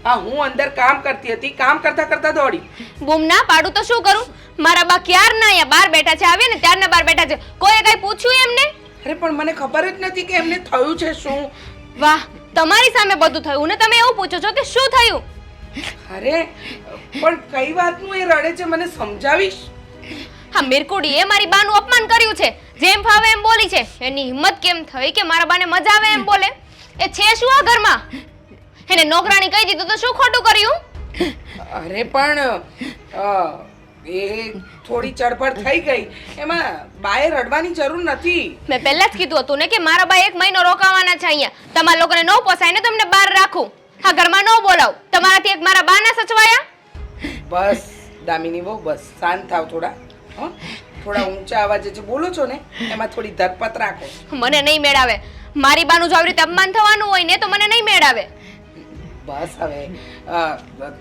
S1: આ હું અંદર કામ કરતી હતી, કામ કરતા કરતા દોડી.
S5: બૂમ ના પાડું તો શું કરું? મારા બા ક્યારના અહીંયા બહાર બેઠા છે, આવે ને ત્યારના બહાર બેઠા છે. કોઈએ કઈ પૂછ્યું એમને?
S1: અરે પણ મને ખબર જ નથી કે એમને થયું છે શું.
S5: વાહ, તમારી સામે બધું થયું ને તમે એવું પૂછો છો કે શું થયું?
S1: અરે પણ કઈ વાતનું એ રડે છે, મને સમજાવીશ?
S5: હા, મીરકુડીએ મારી બાનું અપમાન કર્યું છે. જેમ ફાવે એમ બોલી છે. એની હિંમત કેમ થઈ કે મારા બાને મજા આવે એમ બોલે? એ છે શું આ ઘરમાં? એને નોકરાણી કહી દીધું તો શું ખોટું કર્યું?
S1: અરે પણ એ થોડી ચડપડ થઈ ગઈ, એમાં બાએ રડવાની જરૂર નથી.
S5: મેં પહેલા જ કીધું હતું ને કે મારા બા 1 મહિનો રોકાવાના છે અહીંયા. તમારા લોકોને ન પોસાય ને તમને બહાર રાખું. આ ઘરમાં ન બોલાવ. તમારાથી એક મારા બા ના સચવાયા.
S1: બસ દામિની બહુ, બસ શાંત થાવ થોડા. હં? થોડા ઊંચા અવાજે જે બોલો છો ને એમાં થોડી ધરપત રાખો.
S5: મને નહીં મેળાવે. મારી બાનું જો આવી રીતે અપમાન થવાનું હોય ને તો મને નહીં મેળાવે.
S1: બસ હવે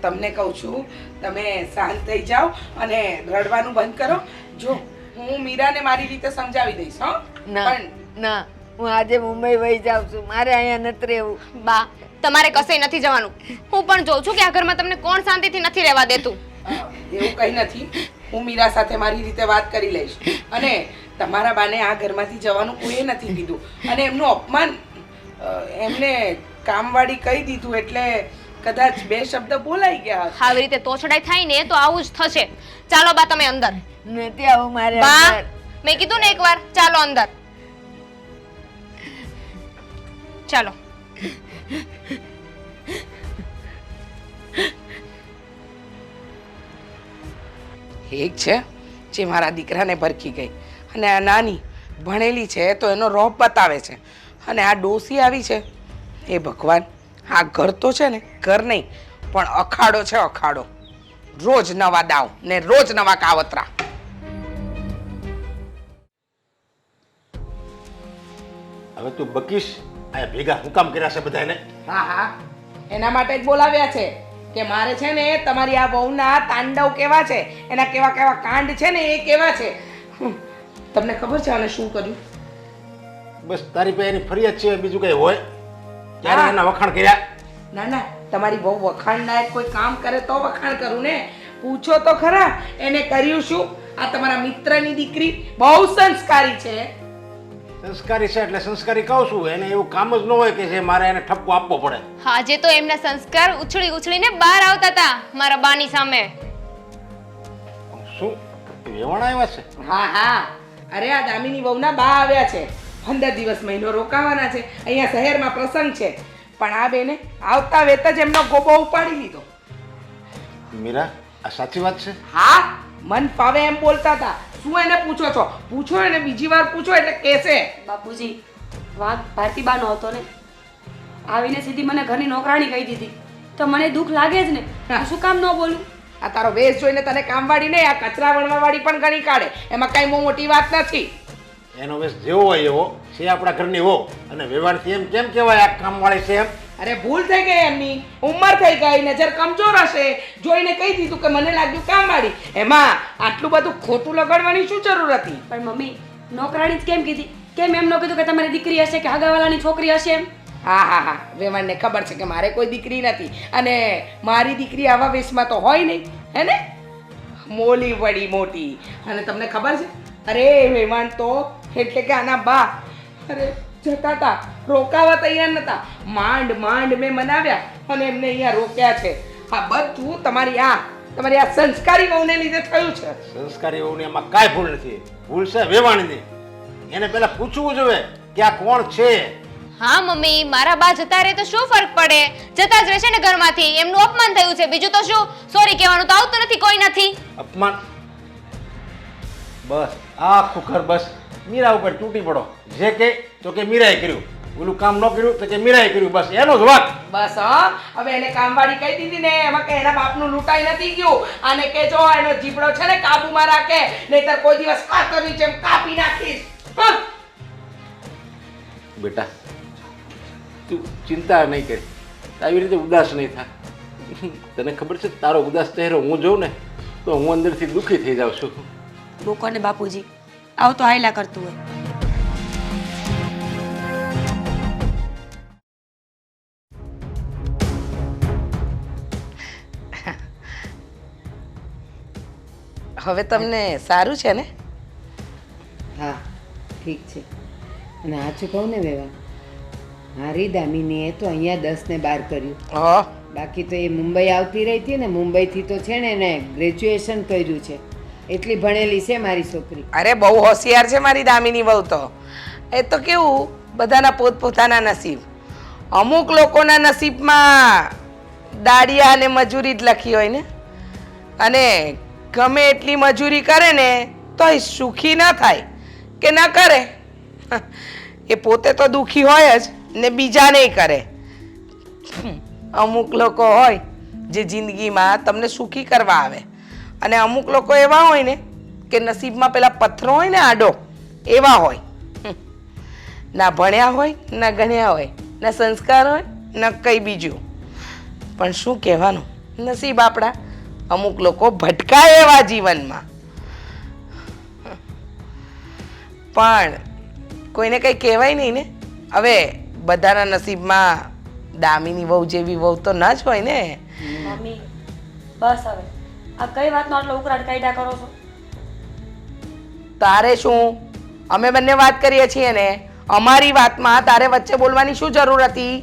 S1: તમને કહું છું, તમે શાંત થઈ જાઓ અને રડવાનું બંધ કરો. જો હું મીરાને મારી રીતે સમજાવી દઈશ. હં?
S6: ના ના, હું આજે મુંબઈ વહી જાઉં છું. મારે અહીંયા નથી રહેવું.
S5: બા, તમારે કશે નથી જવાનું. હું પણ જોઉં છું કે આ ઘરમાં તમને કોણ શાંતિથી નથી રહેવા દેતું.
S1: એવું કંઈ નથી. હું મીરા સાથે મારી રીતે વાત કરી લઈશ. અને તમારા બાને આ ઘરમાંથી જવાનું કોઈએ નથી કીધું. અને એમનું અપમાન એમને કામવાળી કહી દીધું એટલે કદાચ 2 શબ્દ બોલાઈ ગયા હશે.
S5: આવી રીતે તોછડાઈ થાય ને તો આવું જ થશે. ચાલો બા, તમે અંદર.
S6: નથી આવું મારે
S5: બા,
S6: અંદર.
S5: મેં કીધું ને એકવાર, ચાલો અંદર. ચાલો.
S1: એક છે જે મારા દીકરાને ભરખી ગઈ, અને આ નાની ભણેલી છે તો એનો રોપ બતાવે છે, અને આ ડોસી આવી છે. એ ભગવાન, આ ઘર તો છે ને ઘર નહીં પણ અખાડો છે, અખાડો. રોજ નવા દાવ ને રોજ નવા કાવતરા.
S2: હવે તું બકીશ આ ભેગા હું કામ કર્યા છે બધાને?
S1: હા હા, એના માટે જ બોલાવ્યા છે કે મારે છે ને તમારી આ બહુના તાંડવ કેવા છે, એના કેવા કેવા કાંડ છે ને એ કેવા છે. તમને ખબર છે આને શું કર્યું?
S2: બસ તારી પાસે એની ફરિયાદ છે, બીજું કઈ હોય? ત્યારે એના વખાણ કર્યા?
S1: ના ના, તમારી બહુ વખાણ લાયક કોઈ કામ કરે તો વખાણ કરું ને. પૂછો તો ખરા એને કર્યું શું? આ તમારા મિત્રની દીકરી બહુ સંસ્કારી છે.
S2: સંસ્કારી છે એટલે સંસ્કારી કહું છું, એને એવું કામ જ ન હોય કે જે મારે એને ઠપકો આપવો પડે.
S5: આજે તો એમના સંસ્કાર ઉછળી ઉછળીને બહાર આવતા હતા મારા બાની સામે.
S2: શું વેવાણ આવ્યા છે?
S1: હા હા, અરે આ દામિની વહુના બા આવ્યા છે. 15 દિવસ મહિનો રોકાવાના છે. અહીંયા શહેરમાં પ્રસંગ છે, પણ આ બેને આવતા વેત જ એમનો ગોબો ઉપાડી લીધો.
S2: મીરા, આ સાચી વાત છે?
S1: હા, મન ફાવે એમ બોલતા હતા. શું એને પૂછો છો? પૂછો એને બીજી વાર પૂછો એટલે કહેશે.
S4: બાપુજી, વાંક ભારતીબાનો હતો ને, આવીને સીધી મને ઘરની નોકરાણી કહી દીધી તો મને દુઃખ લાગે જ ને. હું શું કામ ન બોલું?
S1: આ તારો વેશ જોઈને તને કામવાળી નહીં, આ કચરા વણવાવાળી પણ ગણી કાઢે. એમાં કાંઈ બહુ મોટી વાત નથી.
S2: એનો વેશ જેવો હોય એવો છે આપણા ઘરની હો, અને વ્યવહારથી એમ કેમ કહેવાય આ કામવાળી છે એમ?
S1: અરે ભૂલ થઈ ગઈ, એમની ઉંમર થઈ ગઈ, નજર કમજોર હશે, જોઈને કહી દીધું કે મને લાગ્યું કામવાળી. એમાં આટલું બધું ખોટું લગાડવાની શું જરૂર હતી?
S4: પણ મમ્મી, નોકરાણી જ કેમ કીધી? કેમ એમ ન કીધું કે તમારી દીકરી હશે કે હગાવાલાની છોકરી હશે એમ?
S1: હા હા હા, વેવાણને ખબર છે કે મારે કોઈ દીકરી નથી, અને મારી દીકરી આવા વેશમાં તો હોય નહીં, હે ને? મોલી વડી મોટી. અને તમને ખબર છે, અરે વેવાણ તો એટલે કે આના બા અરે જતા હતા, રોકાવા તૈયાર નતા. માંડ માંડ મેં મનાવ્યા અને એમને અહીંયા રોક્યા છે. આ બધું તમારી આ સંસ્કારી વહુને લીધે થયું છે.
S2: સંસ્કારી વહુની એમાં કાંઈ ભૂલ નથી. ભૂલ છે વેવાણીની. એને પહેલા પૂછવું જોઈએ કે આ કોણ છે.
S5: હા મમ્મી, મારા બા જતા રહે તો શું ફરક પડે? જતા જ રહેશે ને ઘરમાંથી. એમનું અપમાન થયું છે, બીજું તો શું? સોરી કહેવાનું તો આવતું નથી કોઈ નથી.
S2: અપમાન? બસ આખું ઘર બસ મીરા ઉપર તૂટી પડો. જે કે તો કે મીરાએ કર્યું, ઓલું કામ ન કર્યું તો કે મીરાએ કર્યું, બસ એનો જ વાત.
S1: બસ હા, હવે એને કામવાળી કહી દીધી ને એમાં કે એના બાપનું લૂંટાઈ નથી ગયું. આને કે જો એનો જીબડો છે ને કાબુમાં રાખે, નહીતર કોઈ દિવસ કાતરની જેમ કાપી નાખીશ. હા.
S2: બેટા તું ચિંતા નહીં કરી, આવી રીતે ઉદાસ નહીં થા. તને ખબર છે તારો ઉદાસ ચહેરો હું જોઉં ને તો હું અંદરથી દુઃખી થઈ જાઉં છું.
S4: મૂકો ને બાપુજી, આવું તો હાયલા કરતું હોય.
S1: હવે તમને સારું છે ને?
S6: હા, ઠીક છે. અને સાચું કહું ને વેવા, મારી દામિનીએ તો અહીંયા 10 ને 12 કર્યું.
S1: હા,
S6: બાકી તો એ મુંબઈ આવતી રહી હતી ને, મુંબઈથી તો છે ને એને ગ્રેજ્યુએશન કર્યું છે. એટલી ભણેલી છે મારી છોકરી.
S1: અરે બહુ હોશિયાર છે મારી દામિની વહુ તો. એ તો કેવું બધાના પોતપોતાના નસીબ. અમુક લોકોના નસીબમાં દાડિયા અને મજૂરી જ લખી હોય ને, અને ગમે એટલી મજૂરી કરે ને તોય સુખી ન થાય કે ન કરે. એ પોતે તો દુખી હોય જ ને બીજાને કરે. અમુક લોકો હોય જે જિંદગીમાં તમને સુખી કરવા આવે, અને અમુક લોકો એવા હોય ને કે નસીબમાં પેલા પથ્થરો હોય ને આડો એવા હોય. ના ભણ્યા હોય ના ગણ્યા હોય ના સંસ્કાર હોય ના કંઈ બીજું. પણ શું કહેવાનું, નસીબ આપણા. અમુક લોકો ભટકાય એવા જીવનમાં, પણ કોઈને કંઈ કહેવાય નહીં ને. હવે બધાના નસીબમાં દામિની વહુ જેવી વહુ તો ન જ હોય ને.
S4: મમ્મી બસ હવે આ કઈ વાતનો આટલો ઉકળાટ કાઢ્યા કરો છો?
S1: તારે શું, અમે બંને વાત કરીએ છીએ ને, અમારી વાતમાં તારે વચ્ચે બોલવાની શું જરૂર હતી?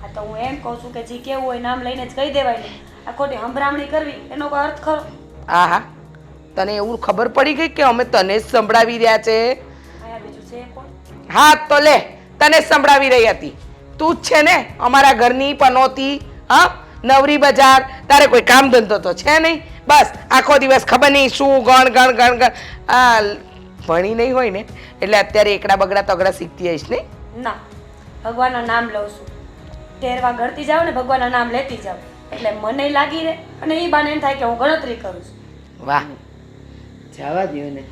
S4: આ તો હું એમ કહું છું કે જે કેવું હોય નામ લઈને જ કહી દેવાય ને. આ ખોટી હંભરામણી કરવી એનો કોઈ અર્થ ખરો?
S1: હા, તને એવું ખબર પડી ગઈ કે અમે તને જ સંભળાવી રહ્યા છે?
S4: અહીંયા બીજું છે કોણ?
S1: હા તો લે, તને જ સંભળાવી રહી હતી. તું જ છે ને અમારા ઘરની પનોતી. હા, નવરી બજાર. તારે કોઈ કામ ધંધો તો છે નહીં. બસ આખો દિવસ ખબર નહીં શું ગણ ગણ ગણ ગણ. આ ભણી નહીં હોય ને એટલે અત્યારે એકડા બગડા તગડા શીખતી હઈશ નહીં?
S4: ના, ભગવાનના નામ લઉં છું. તેરવા ગળતી જાઉં ને ભગવાનના નામ લેતી જાઉં એટલે મને લાગી રહે, અને એ બાને એમ થાય કે હું ગણતરી કરું છું.
S1: વાહ,
S6: જવા દ્યો ને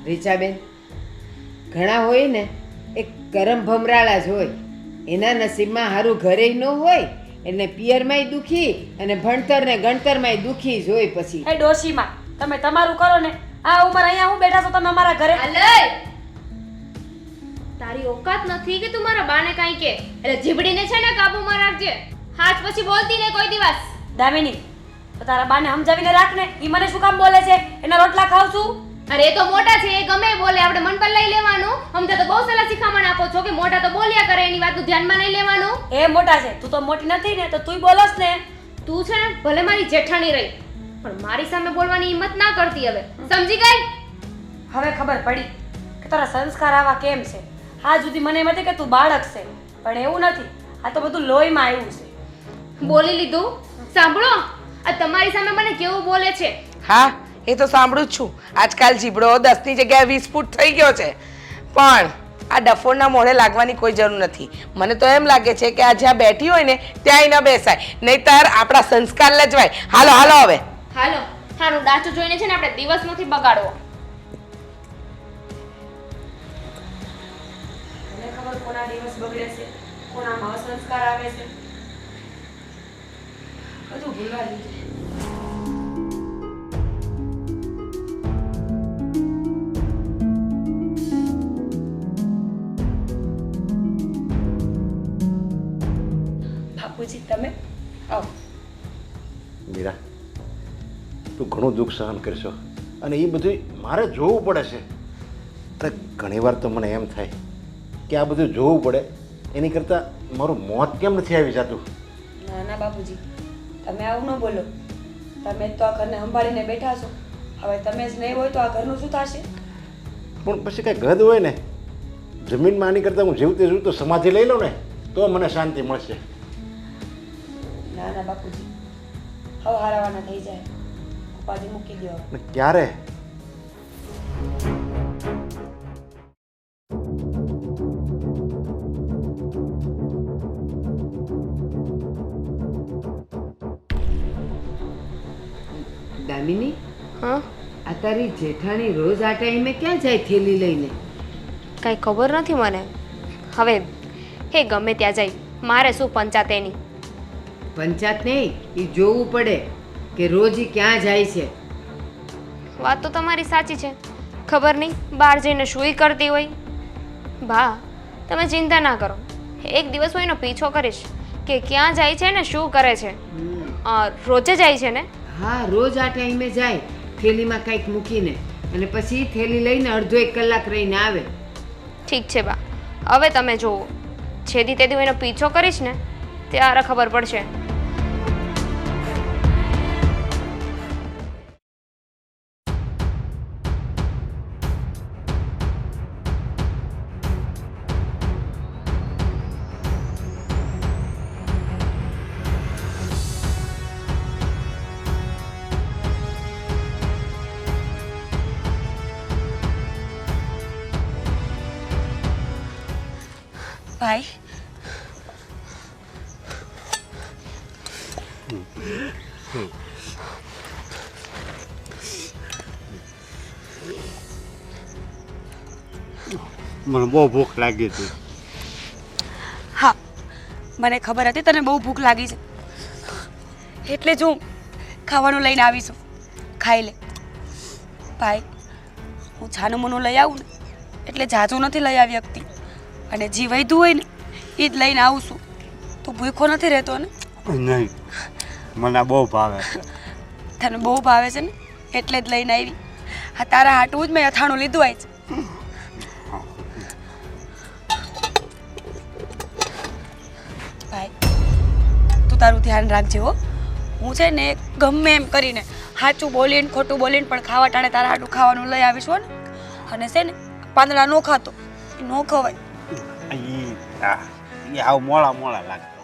S6: રીચાબેન. ઘણા હોય ને એક કરમ ભમરાળા જ હોય, એના નસીબમાં સારું ઘરે ન હોય એટલે પિયરમાંય દુખી અને ભણતર ને ગણતરમાંય દુખી જ હોય. પછી
S4: એ ડોશીમાં તમે તમારું કરો ને. આ ઉંમર અહીંયા હું બેઠા છો તમે અમારા ઘરે.
S5: અલય તારી ઓકાત નથી કે તું મારા બાને કાઈ કે, એટલે જીબડીને છે ને કાબુમાં રાખજે. હાથ પછી બોલતી ને કોઈ દિવસ.
S4: દામિની તો તારા બાને સમજાવીને રાખ ને. ઈ મને શું કામ બોલે છે? એના રોટલા ખાવ છું.
S5: અરે એ તો મોટા છે, એ ગમે બોલે, આપણે મન પર લઈ લેવાનું. અમને તો બહુ સલાહ શીખામણ આપો છો કે મોટા તો બોલ્યા કરે, એની વાતનું ધ્યાનમાં નહીં લેવાનું.
S4: એ મોટા છે, તું તો મોટી નથી ને, તો તુંય બોલસ ને.
S5: તું છે ને ભલે મારી જેઠાણી રહી, પણ મારી સામે બોલવાની હિંમત ના કરતી. હવે સમજી ગઈ?
S4: હવે ખબર પડી કે તારા સંસ્કાર આવા કેમ છે. હા સુધી મને એમ હતી કે તું બાળક છે, પણ એવું નથી. આ તો બધું લોહીમાં આવ્યું છે.
S5: બોલી લીધું. સાંભળો, આ તમારી સામે મને કેવું બોલે છે.
S1: હા એ તો સાંભળું જ છું. આજકાલ જીબડો 10ની જગ્યાએ 20 ફૂટ થઈ ગયો છે. પણ આ ડફોરના મોઢે લાગવાની કોઈ જરૂર નથી. મને તો એમ લાગે છે કે આ જ્યાં બેઠી હોય ને ત્યાંય ન બેસાય, નહીંતર આપણા સંસ્કાર લજવાય. હાલો હાલો હવે.
S5: હાલો, હારું ડાચું જોઈને છે ને આપણે દિવસ નથી બગાડવો.
S4: મને ખબર કોના દિવસ બગડે છે, કોનામાં અસંસ્કાર આવે છે. બધું ભૂલવા દીધું. બાપુજી તમે આવો.
S2: મીરા, તું ઘણું દુઃખ સહન કરશો અને એ બધું મારે જોવું પડે છે. અરે ઘણીવાર તો મને એમ થાય કે આ બધું જોવું પડે એની કરતાં મારું મોત કેમ નથી આવી જતું.
S4: ના ના બાપુજી, તમે આવું ન બોલો. તમે જ તો આ ઘરને સંભાળીને બેઠા છો. હવે તમે જ નહીં હોય તો આ ઘરનું શું થશે?
S2: પણ પછી કાંઈ ગદ હોય ને, જમીનમાં આની કરતાં હું જીવતે જીવતો સમાધિ લઈ લઉં ને તો મને શાંતિ મળશે.
S4: ના ના બાપુજી, હવે હારાવાના થઈ જાય. ઉપાધિ મૂકી દો.
S2: ને ક્યારે?
S6: દામિની,
S5: હા,
S6: આ તારી જેઠાણી રોજ આ ટાઈમે ક્યાં જાય થેલી લઈને?
S5: કાંઈ ખબર નથી મને. હવે એ ગમે ત્યાં જાય, મારે શું પંચાત એની.
S6: પંચાત નહીં, એ જોવું પડે કે રોજ ઈ ક્યાં જાય છે.
S5: વાત તો તમારી સાચી છે. ખબર નહીં બહાર જઈને શુંય કરતી હોય. બા, તમે ચિંતા ના કરો, એક દિવસ હું એનો પીછો કરીશ કે ક્યાં જાય છે ને શું કરે છે. રોજે જાય છે ને?
S6: હા, રોજ આ ટાઈમે જાય થેલીમાં કંઈક મૂકીને, અને પછી થેલી લઈને અડધો 1 કલાક રહીને આવે.
S5: ઠીક છે બા, હવે તમે જુઓ, છેદી તેદી હું એનો પીછો કરીશ ને ત્યારે ખબર પડશે.
S4: ભાઈ
S2: મને બહુ ભૂખ લાગી હતી.
S4: હા મને ખબર હતી તને બહુ ભૂખ લાગી છે એટલે જ હું ખાવાનું લઈને આવીશું. ખાઈ લે ભાઈ. હું છાનું મોનું લઈ આવું ને એટલે જાજુ નથી લઈ આવી શકતી અને જે વધ્યું હોય ને એ જ લઈને આવું છું. તું ભૂખો નથી રહેતો ને?
S2: નહીં, મને બહુ ભાવે છે.
S4: તને બહુ ભાવે છે ને એટલે જ લઈને આવી. હા તારા હાટું જ મેં અથાણું લીધું આજ. ભાઈ તું તારું ધ્યાન રાખજે હો. હું છે ને ગમે એમ કરીને સાચું બોલીને ખોટું બોલીને પણ ખાવા ટાણે તારા હાટું ખાવાનું લઈ આવીશ હો ને. અને છે ને પાંદડા નો ખાતો એ નો ખવાય.
S2: એ આવ મોળા મોળા લાગતો.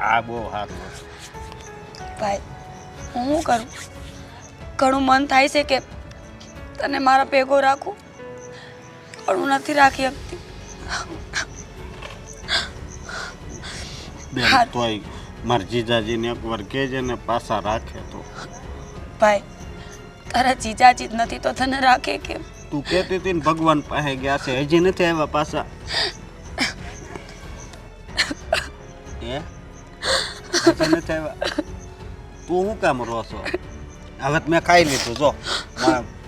S2: આ બહુ સારું.
S4: ભાઈ હું શું કરું? ઘણું મન થાય છે કે તને મારા ભેગો રાખું પણ હું નથી રાખી શકતી.
S2: બેન તોય મારા જીજાજીને એકવાર કહેજે ને પાછા રાખે તો.
S4: ભાઈ તારા જીજાજી જ નથી તો તને રાખે કેમ?
S2: તું કહેતી હતી ને ભગવાન પાસે ગયા છે, હજી નથી આવ્યા પાછા? હે હજી નથી આવ્યા? તું શું કામ રહો છો? હવે તો મેં ખાઈ લીધું. જો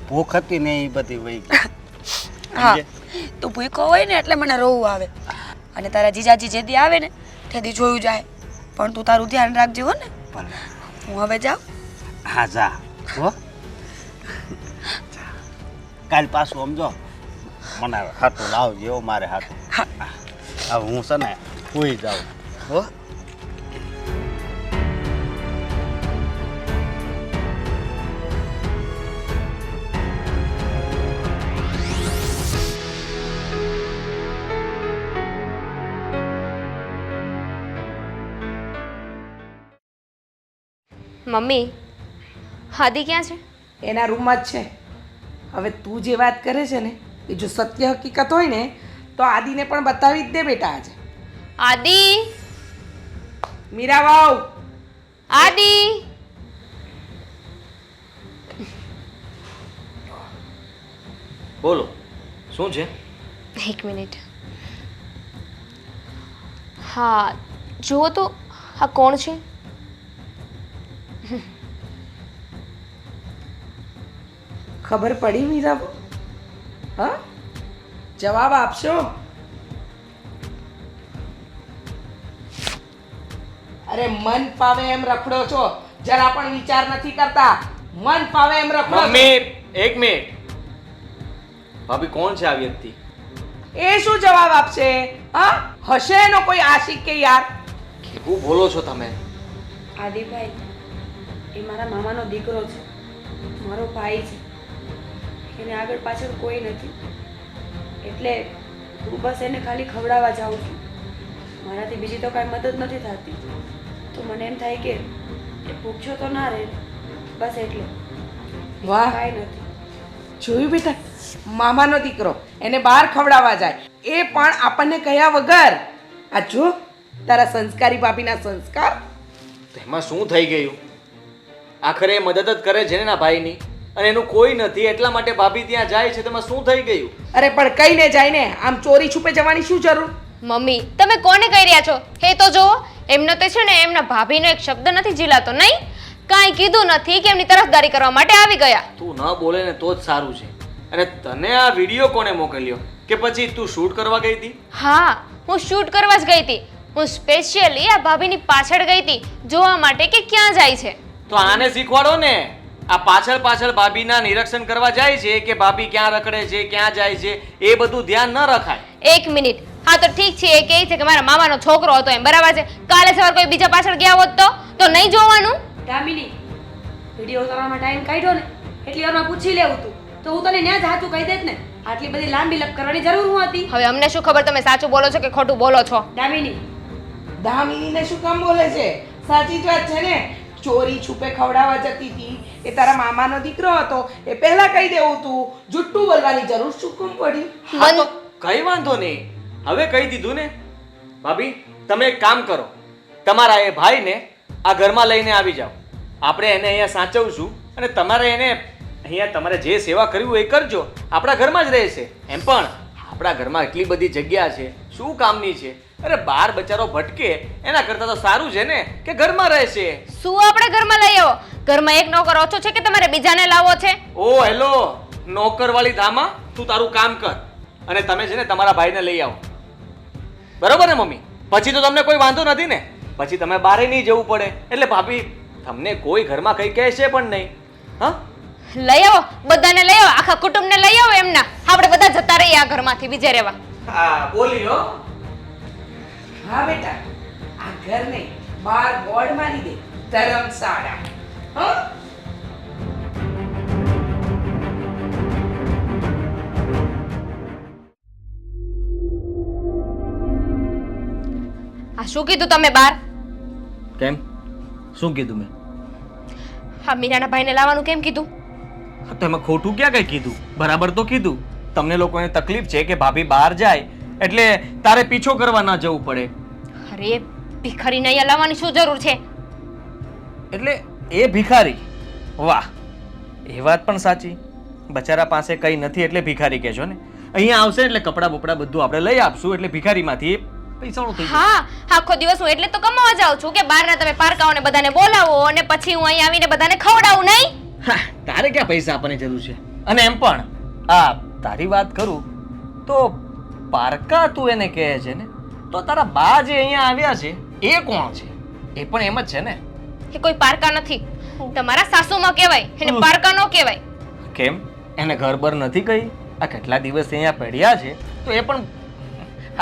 S2: ભૂખ હતી ને એ બધી વહી ગઈ.
S4: હા તું ભૂખો હોય ને એટલે મને રોવું આવે અને તારા જીજાજી જેદી આવે ને તેથી જોયું જાય. પણ તું તારું ધ્યાન રાખજે હો ને.
S2: ભલે.
S4: હું હવે જાઉં.
S2: હા જા હો. કાલ પાછું સમજો મને હાથું લાવજે હો. મારે હાથું હવે હું છે ને સુઈ જાઉં હો.
S5: મમ્મી હાદી ક્યાં છે?
S1: એના રૂમમાં જ છે. હવે તું જે વાત કરે છે ને એ જો સત્ય હકીકત હોય ને તો આદિને પણ બતાવી જ દે બેટા. આજે
S5: આદિ
S1: મીરા વાવ
S5: આદિ
S3: બોલો શું છે?
S5: એક મિનિટ. હા જુઓ તો આ કોણ છે?
S1: ખબર પડી મીરા? હા જવાબ આપશો? અરે મન પાવે એમ રખડો છો, જરા પણ વિચાર નથી કરતા. મન પાવે એમ રખડો છો.
S3: મમ્મી એક મિનિટ. ભાભી કોણ છે આ વ્યક્તિ?
S1: એ શું જવાબ આપશે? હા હશે એનો કોઈ આશિક કે યાર?
S3: કેવું બોલો છો તમે?
S4: આદિભાઈ એ મારા મામાનો દીકરો છે, મારો ભાઈ છે. એને આગળ પાછળ કોઈ નથી એટલે હું બસ એને ખાલી ખવડાવવા જાઉં છું. મારાથી બીજી તો કાંઈ મદદ નથી થતી. તો મને એમ થાય કે એ ભૂખ્યો તો ના રહે બસ એટલે.
S1: વાહ
S4: કાંઈ નથી.
S1: જોયું બેટા, મામાનો દીકરો એને બહાર ખવડાવવા જાય એ પણ આપણને કહ્યા વગર. આ જો તારા સંસ્કારી ભાભીના સંસ્કાર.
S3: એમાં શું થઈ ગયું? આખરે એ મદદ જ કરે છે ને એના ભાઈની, અને એનું કોઈ નથી એટલા માટે ભાભી ત્યાં જાય છે. તેમાં શું થઈ ગયું?
S1: અરે પણ કઈને જાય ને, આમ ચોરી છુપે જવાની શું જરૂર?
S5: મમ્મી તમે કોને કહી રહ્યા છો? હે તો જુઓ, એમનો તો છે ને એમના ભાભીનો એક શબ્દ નથી ઝીલાતો. નહીં કાંઈ કીધું નથી કે એમની તરફદારી કરવા માટે આવી ગયા.
S3: તું ન બોલે ને તો જ સારું છે. અને તને આ વિડીયો કોને મોકલ્યો? કે પછી તું શૂટ કરવા ગઈ હતી?
S5: હા હું શૂટ કરવા જ ગઈ હતી. હું સ્પેશિયલી આ ભાભીની પાછળ ગઈ હતી જોવા માટે કે ક્યાં જાય છે.
S3: તો આને શીખવાડો ને. આ પાછળ પાછળ ભાભીના નિરીક્ષણ કરવા જાય છે કે ભાભી ક્યાં રખડે છે, ક્યાં જાય છે, એ બધું ધ્યાન ન રખાય.
S5: એક મિનિટ. હા તો ઠીક છે, એ કહે છે કે મારા મામાનો છોકરો હતો એમ, બરાબર છે. કાલે સવાર કોઈ બીજા પાછળ ગયા હોત તો નહીં જોવાનું?
S4: દામિની વિડીયો ઉતારવામાં ટાઈમ કાઢ્યો ને એટલી વારમાં પૂછી લેવું તું તો હું તને ન્યા જ હાચું કહી દેત ને. આટલી બધી લાંબી લપ કરવાની જરૂર હું હતી?
S5: હવે અમને શું ખબર તમે સાચું બોલો છો કે ખોટું બોલો છો?
S4: દામિની
S1: દામિનીને શું કામ બોલે છે? સાચી જ વાત છે ને. ચોરી છુપે ખવડાવવા જતી હતી એ તારા મામાનો દીકરો હતો એ પહેલા કહી દેવું તું. જુઠ્ઠું બોલવાની જરૂર શું કામ પડી?
S3: હા તો કઈ વાંધો નહીં, હવે કહી દીધું ને. ભાભી તમે એક કામ કરો, તમારા એ ભાઈને આ ઘરમાં લઈને આવી જાઓ. આપણે એને અહીંયા સાચવશું અને તમારે એને અહીંયા તમારે જે સેવા કરવી હોય એ કરજો. આપણા ઘરમાં જ રહેશે. એમ પણ આપણા ઘરમાં એટલી બધી જગ્યા છે, શું કામની છે? અરે બાર બચારો ભટકે એના કરતાં તો સારું છે ને કે ઘરમાં રહેશે.
S5: શું આપણે ઘરમાં લઈ આવો? ઘરમાં એક નોકર ઓછો છે કે તમારે બીજાને લાવવો છે?
S3: ઓ હેલો, નોકરવાળી ધામા, તું તારું કામ કર અને તમે છે ને તમારા ભાઈને લઈ આવો. બરોબર ને મમ્મી? પછી તો તમને કોઈ વાંધો નથી ને? પછી તમે બારે નહીં જવું પડે. એટલે ભાભી તમને કોઈ ઘરમાં કંઈ કહેશે પણ નહીં. હા,
S5: લઈ આવો, બધાને લઈ આવો, આખા કુટુંબને લઈ આવો. એમના આપણે બધા જતા રહીએ આ ઘરમાંથી બીજે રહેવા.
S3: હા બોલી હો.
S1: હા બેટા, આ ઘર નહીં, બાર બોર્ડ મારી દે, ધર્મશાળા. હા,
S5: આ શું કીધું તમે બાર?
S3: કેમ? શું કીધું મેં?
S5: હા, મીરાના ભાઈને લાવવાનું કેમ કીધું?
S3: તો એમાં ખોટું ક્યાં કઈ કીધું? બરાબર તો કીધું. તમને લોકોને તકલીફ છે કે ભાભી બહાર જાય એટલે તારે પીછો કરવા ના જવું પડે.
S5: અરે ભિખારીને અહીંયા લાવવાની શું જરૂર છે?
S3: એટલે એ ભિખારી? વાહ, એ વાત પણ સાચી. બચારા પાસે કંઈ નથી એટલે ભિખારી કહેજો ને. અહીંયા આવશે એટલે કપડાં બપડા બધું આપણે લઈ આપશું એટલે ભિખારીમાંથી પૈસાનો થઈ જશે.
S5: હા, આખો દિવસ હું એટલે તો કમાવા જાઉં છું કે બહારના તમે પારકાઓને બધાને બોલાવો અને પછી હું અહીં આવીને બધાને ખવડાવું નહીં?
S3: હા, તારે ક્યાં પૈસા આપવાની જરૂર છે? અને એમ પણ આ તારી વાત કરું તો પારકા તું એને કહે છે ને, તો તારા બા જે અહીંયા આવ્યા છે એ કોણ છે? એ પણ એમ જ છે ને?
S5: એ કોઈ પારકા નથી, તમારા સાસુમાં કહેવાય, એને પારકા નો કહેવાય.
S3: કેમ? એને ઘર બર નથી કહી? આ કેટલા દિવસ અહીંયા પડ્યા છે તો એ પણ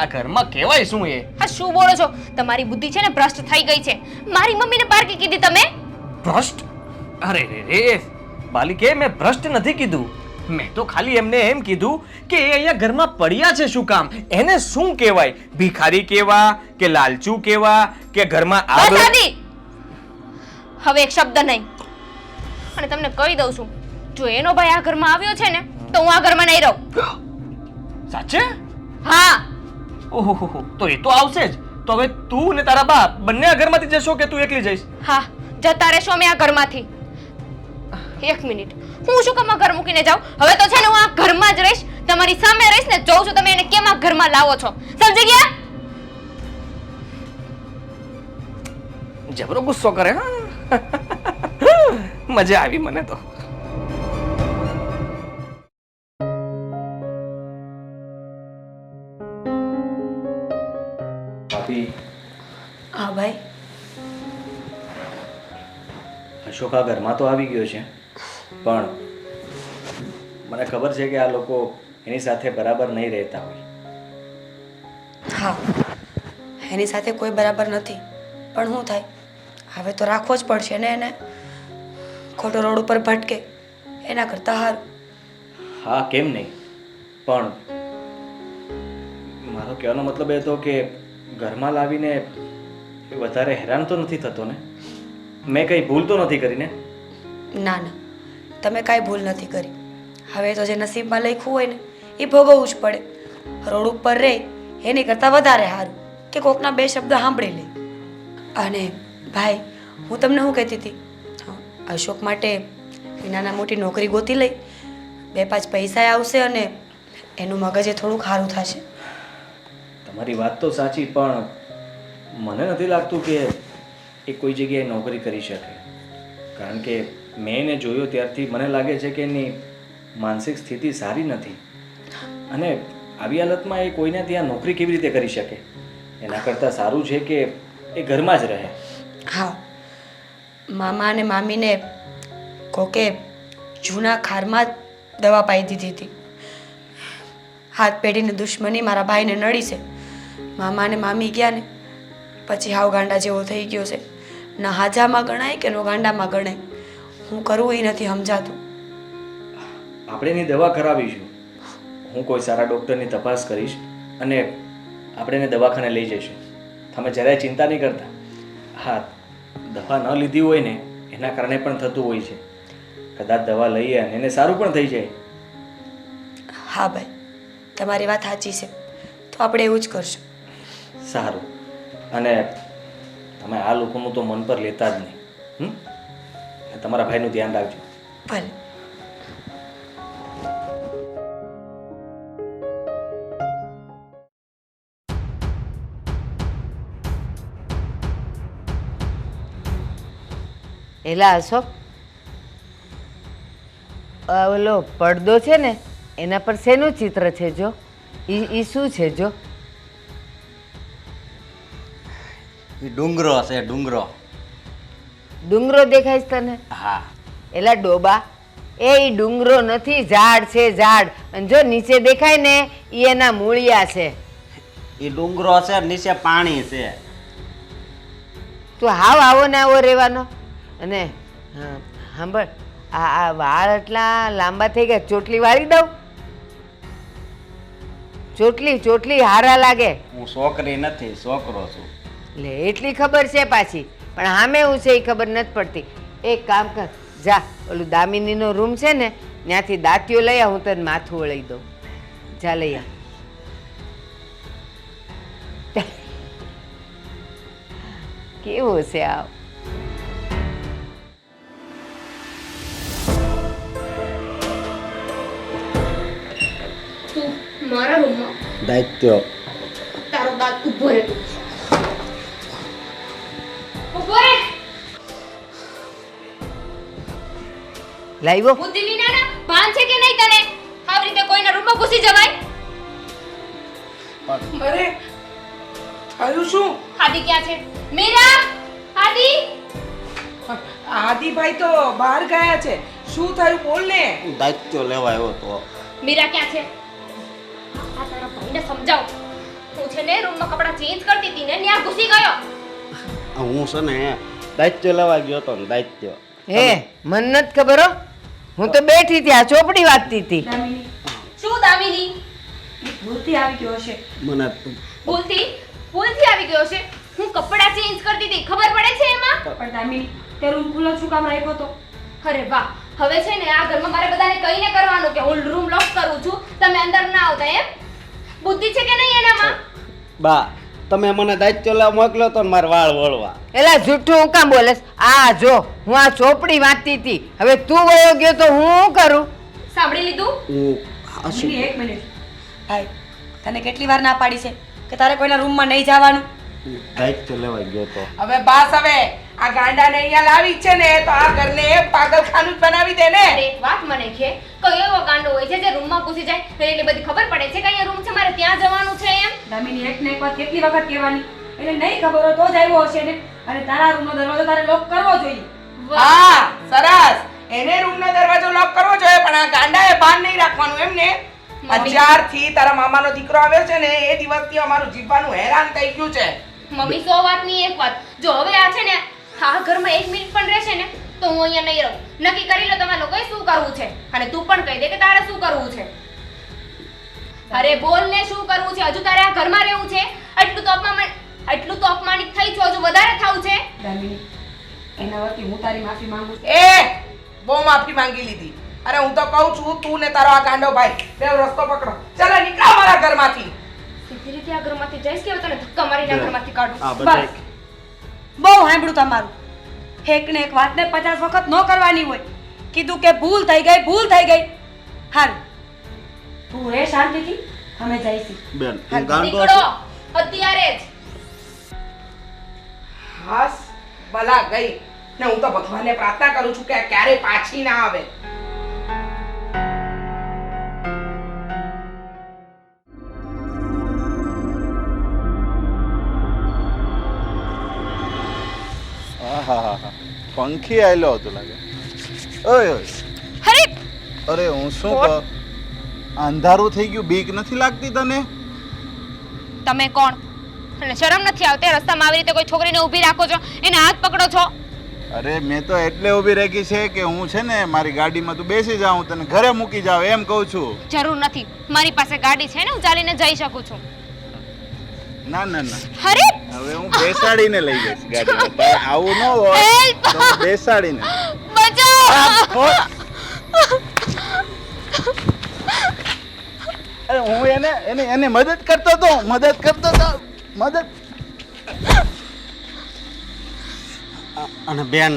S3: આ ઘરમાં કહેવાય શું એ?
S5: આ શું બોલો છો? તમારી બુદ્ધિ છે ને ભ્રષ્ટ થઈ ગઈ છે. મારી મમ્મીને પારકી કીધી તમે?
S3: ભ્રષ્ટ? અરે રે રે બાલિકે, મેં ભ્રષ્ટ નથી કીધું. મેં તો ખાલી એમને એમ કીધું કે એ અહીંયા ઘરમાં પડ્યા છે શું કામ? એને શું કહેવાય? ભિખારી કેવા કે લાલચુ કેવા કે ઘરમાં
S5: બસ
S3: આગ?
S5: આદિ! હવે એક શબ્દ નહીં. અને તમને કહી દઉં છું, જો એનો ભાઈ આ ઘરમાં આવ્યો છે ને તો હું આ ઘરમાં નહીં રહું.
S3: સાચે?
S5: હા,
S3: ઓહો, તો એ તો આવશે જ. તો હવે તું ને તારા બા બંને આ ઘરમાંથી જશો કે તું એકલી જઈશ?
S5: હા, જતા રહેશો અમે આ ઘરમાંથી. એક મિનિટ, હું શું કામ આ ઘર મૂકીને જાઉં? હવે તો છે ને હું આ ઘરમાં જ રહીશ, તમારી સામે રહીશ ને જોઉં છું તમે એને કેમ આ ઘરમાં લાવો છો. સમજી ગયા?
S3: જબરો ગુસ્સો કરે. હા, મજા આવી મને તો. ભાભી,
S4: હા ભાઈ,
S3: અશોક આ ઘરમાં તો આવી ગયો છે પણ મને ખબર છે કે આ લોકો એની સાથે બરાબર નહીં રહેતા હોય.
S4: હા, એની સાથે કોઈ બરાબર નથી, પણ શું થાય? હવે તો રાખવો જ પડશે ને એને. ખોટો રોડ ઉપર ભટકે એના કરતાં હારું.
S3: હા, કેમ નહીં? પણ મારો કહેવાનો મતલબ એ હતો કે ઘરમાં લાવીને એ વધારે હેરાન તો નથી થતો ને? મેં કંઈ ભૂલ તો નથી કરી ને?
S4: ના ના, તમે કાંઈ ભૂલ નથી કરી. હવે તો જે નસીબમાં લખ્યું હોય ને એ ભોગવવું જ પડે. રોડ ઉપર રહે એની કરતાં વધારે સારું કે કોકના બે શબ્દ સાંભળી લે. અને ભાઈ, હું તમને શું કહેતી હતી, અશોક માટે નાના મોટી નોકરી ગોતી લઈ, 2-5 પૈસા આવશે અને એનું મગજ એ થોડુંક સારું થશે.
S3: તમારી વાત તો સાચી પણ મને નથી લાગતું કે એ કોઈ જગ્યાએ નોકરી કરી શકે. કારણ કે મેં એને જોયો ત્યારથી મને લાગે છે કે એની માનસિક સ્થિતિ સારી નથી અને આવી હાલતમાં એ કોઈને ત્યાં નોકરી કેવી રીતે કરી શકે? એના કરતાં સારું છે કે એ ઘરમાં જ રહે.
S4: હા, મામા અને મામીને કોકે જૂના ખારમાં જ દવા પાઈ દીધી હતી. હાથ પેઢીની દુશ્મની મારા ભાઈને નડી છે. મામા અને મામી ગયા ને પછી હાવ ગાંડા જેવો થઈ ગયો છે. ના હાજામાં ગણાય કે નો ગાંડામાં ગણાય. હું કરવું એ નથી સમજાતું.
S3: આપણે એની દવા કરાવીશું. હું કોઈ સારા ડૉક્ટરની તપાસ કરીશ અને આપણે એને દવાખાને લઈ જઈશું. તમે જરાય ચિંતા નહીં કરતા. હા, દવા ન લીધી હોય ને એના કારણે પણ થતું હોય છે. કદાચ દવા લઈએ અને એને સારું પણ થઈ જાય.
S4: હા ભાઈ, તમારી વાત સાચી છે. તો આપણે એવું જ કરશું.
S3: સારું. અને તમે આ લોકોનું તો મન પર લેતા જ નહીં. તમારા ભાઈનું ધ્યાન રાખજો.
S4: ભલે.
S6: એલા અશોક, ઓલો પડદો છે ને એના પર શેનું ચિત્ર છે? જો ઈ શું છે? જો
S7: એ ડુંગરો છે, ડુંગરો.
S6: ડુંગરો દેખાય છે તને?
S7: હા.
S6: એલા ડોબા, ઈ ડુંગરો નથી, ઝાડ છે, ઝાડ. અને જો નીચે દેખાય ને ઈ એના મૂળિયા છે.
S7: એ ડુંગરો છે, નીચે પાણી છે.
S6: તું હાવ આવો ને આવો રહેવાનો. અને સાંભળ, આ વાળ એટલા લાંબા થઈ ગયા, ચોટલી વાળી દઉં? ચોટલી હારા લાગે.
S7: હું છોકરી નથી, છોકરો છું.
S6: લે એટલી ખબર છે પાછી, પણ સામે હું છે એ ખબર નથી પડતી. એક કામ કર, જા ઓલું દામિનીનો રૂમ છે ને ત્યાંથી દાંતીઓ લઈ આવ, હું તને માથું વળી દઉં. જા લઈ આવ. કેવો છે આવ?
S5: તું મારા રૂમમાં
S7: દાયિત્વ.
S5: તારો દાંત ઊભો રહે. ઊભો રહે.
S6: લાવ્યો?
S5: બુદ્ધિ વિનાના ભાન છે કે નહીં તને? આવી રીતે કોઈના રૂમમાં ઘૂસી જવાય?
S1: અરે થયું શું?
S5: આદિ ક્યાં છે? મીરા! આદિ!
S1: આદિભાઈ તો બહાર ગયા છે. શું થયું બોલ ને.
S7: હું દાયિત્વ લેવા આવ્યો તો.
S5: મીરા ક્યાં છે? આ તારા ભાઈને સમજાવ. હું છે ને રૂમમાં કપડાં ચેન્જ કરતી હતી ને ત્યાં ઘૂસી ગયો.
S7: હું છે ને દાયિત્વ લેવા ગયો તો ને, દાયિત્વ.
S6: હે મને નથી ખબર હો. હું તો બેઠી હતી, આ ચોપડી વાંચતી હતી.
S4: દામિની,
S5: શું દામિની?
S4: એ ભૂલથી આવી ગયો હશે.
S7: મને
S5: ભૂલથી આવી ગયો છે. હું કપડાં ચેન્જ કરતી હતી, ખબર પડે છે એમાં?
S4: પણ દામિની, તે રૂમ ખુલ્લો શું કામ રાખ્યો તો?
S5: અરે વાહ, હવે છે ને આ ઘરમાં મારે બધાને કહીને કરવાનું કે હું રૂમ લોક કરું છું, તમે અંદર ના આવતા એમ? બુદ્ધિ છે કે નહીં એનામાં?
S7: બા, તમે મને દાયિત્વ લેવા મોકલ્યો તો ને મારે વાળ વળવા.
S6: એલા જુઠ્ઠું હું કામ બોલેસ? આ જો હું આ ચોપડી વાંચતી હતી, હવે તું વયો ગયો તો હું શું કરું?
S5: સાંભળી લીધું?
S7: હું
S4: દામિની, એક મિનિટ. ભાઈ, તને કેટલી વાર ના પાડી છે કે તારે કોઈના રૂમમાં નહીં જવાનું?
S7: દાયિત્વ લેવા ગયો તો.
S1: હવે બાસ, હવે આ ગાંડાને અહીંયા લાવી છે ને તો આ ઘરને પાગલખાનું જ બનાવી દે ને.
S5: અરે એક વાત મને કે કયો એવો ગાંડો હોય છે જે રૂમમાં ઘૂસી જાય તો એટલે બધી ખબર પડે છે કે અહીંયા રૂમ છે મારે ત્યાં જવાનું છે એમ?
S4: દામિની, એક ને એક વાત કેટલી વખત કહેવાની? એને નહીં ખબર હોય તો જ આવ્યો હશે ને. અને તારા રૂમનો દરવાજો તારે લોક કરવો જોઈએ.
S1: હા સરસ, એને રૂમનો દરવાજો લોક કરવો જોઈએ, પણ આ ગાંડાએ ભાન નહીં રાખવાનું એમને. અત્યારથી તારા મામાનો દીકરો આવ્યો છે ને એ દિવસથી અમારું જીવવાનું હેરાન થઈ ગયું છે.
S5: મમ્મી 100 વાતની એક વાત, જો હવે આ છે ને આ ઘરમાં 1 મિનિટ પણ રહેશે ને તો હું અહીંયા નહીં રહું. નક્કી કરી લો તમે લોકોએ શું કરવું છે, અને તું પણ કહી દે કે તારે શું કરવું છે. અરે બોલ ને, શું કરવું છે? હજુ તારે આ ઘરમાં રહેવું છે? એટલું તો અપમાનિત થઈ છો, હજુ વધારે થાવું છે?
S4: દામિની, એના વતી હું તારી માફી માંગુ છું.
S1: એ બહુ માફી માંગી લીધી. અરે હું તો કહું છું તું ને તારો આ ગાંડો ભાઈ બે રસ્તો પકડો. ચાલો નીકળો મારા ઘરમાંથી.
S5: સીધી રીતે આ ઘરમાંથી જઈશ કે તને ધક્કા મારીને આ ઘરમાંથી કાઢું?
S7: આ
S4: બસ,
S7: બધા
S4: બહુ સાંભળ્યું તમારું. એક ને એક વાતને 50 વખત ન કરવાની હોય. કીધું કે ભૂલ થઈ ગઈ. હારું, તું રે શાંતિથી, અમે જઈશું.
S7: બેન, હું ગાંડો
S5: નીકળો
S7: છું.
S5: અત્યારે જ.
S1: હાસ ભલા ગઈ ને હું તો ભગવાનને પ્રાર્થના કરું છું કે આ ક્યારે પાછી ના આવે.
S8: આહાહા. પંખી આયલો હતો લાગે. ઓય ઓય.
S5: અરે
S8: અરે હું શું કહું, અંધારું થઈ ગયું, બીક નથી લાગતી તને?
S5: તમે કોણ? અને શરમ નથી આવતી રસ્તામાં આવી રીતે કોઈ છોકરીને ઊભી રાખો છો, એને હાથ પકડો છો?
S8: અરે મેં તો એટલે ઊભી રાખી છે કે હું છે ને મારી ગાડીમાં તું બેસી જા, હું તને ઘરે મૂકી જાવ એમ કહું છું.
S5: જરૂર નથી, મારી પાસે ગાડી છે ને, હું ચાલીને જઈ શકું છું.
S8: ના ના ના,
S5: અરે
S8: હવે હું બેસાડીને લઈ જઈશ ગાડીમાં. તારે આવું ન હોય
S5: Help!
S8: તો હું બેસાડીને.
S5: બચાવ!
S8: અરે હું એને મદદ કરતો હતો.
S7: અને બેન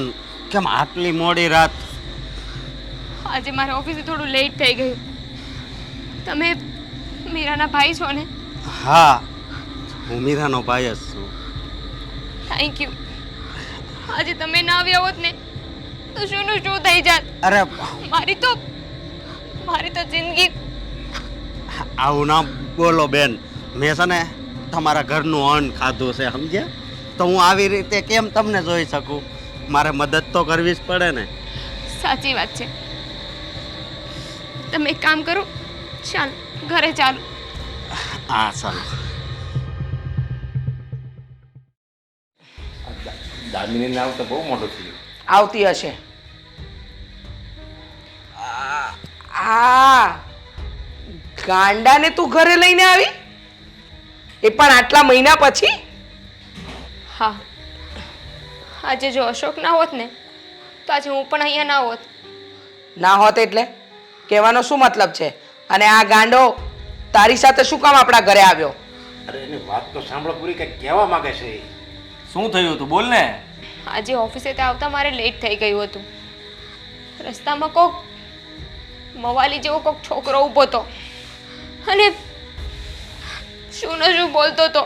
S7: કેમ આટલી મોડી રાત?
S5: આજે મારા ઓફિસે થોડું લેટ થઈ ગયું. તમે મીરાના ભાઈ છો ને?
S7: હા, હું મીરાનો ભાઈ જ છું.
S5: Thank you. આજે તમે ના આવ્યા હોત ને તો શું થઈ જાત.
S7: અરે
S5: મારી તો જિંદગી.
S7: આવું ના બોલો બેન. મેં છે ને તમારા ઘરનું અન્ન ખાધું છે, સમજ્યા? તો હું આવી રીતે કેમ તમને જોઈ શકું? મારે મદદ તો કરવી જ પડે ને.
S5: સાચી વાત છે. તમે એક કામ કરો, ચાલ ઘરે ચાલો.
S7: હા ચાલો.
S2: દામિની નામ તો બહુ મોટું થયું.
S1: આવતી હશે. આ ગાંડાને તું ઘરે લઈને આવી, એ પણ આટલા મહિના પછી?
S5: હા, આજે જો અશોક ના હોત ને તો આજે હું પણ અહીંયા ના હોત.
S1: ના હોત એટલે કહેવાનો શું મતલબ છે? અને આ ગાંડો તારી સાથે શું કામ આપણા ઘરે આવ્યો?
S2: અરે એની વાત તો સાંભળો પૂરી, કંઈક કહેવા માંગે છે એ.
S3: શું થયું હતું બોલ ને.
S5: આજે ઓફિસે આવતા મારે લેટ થઈ ગયું હતું. રસ્તામાં કોક મવાલી જેવો કોક છોકરો ઊભો હતો અને શું ને શું બોલતો હતો.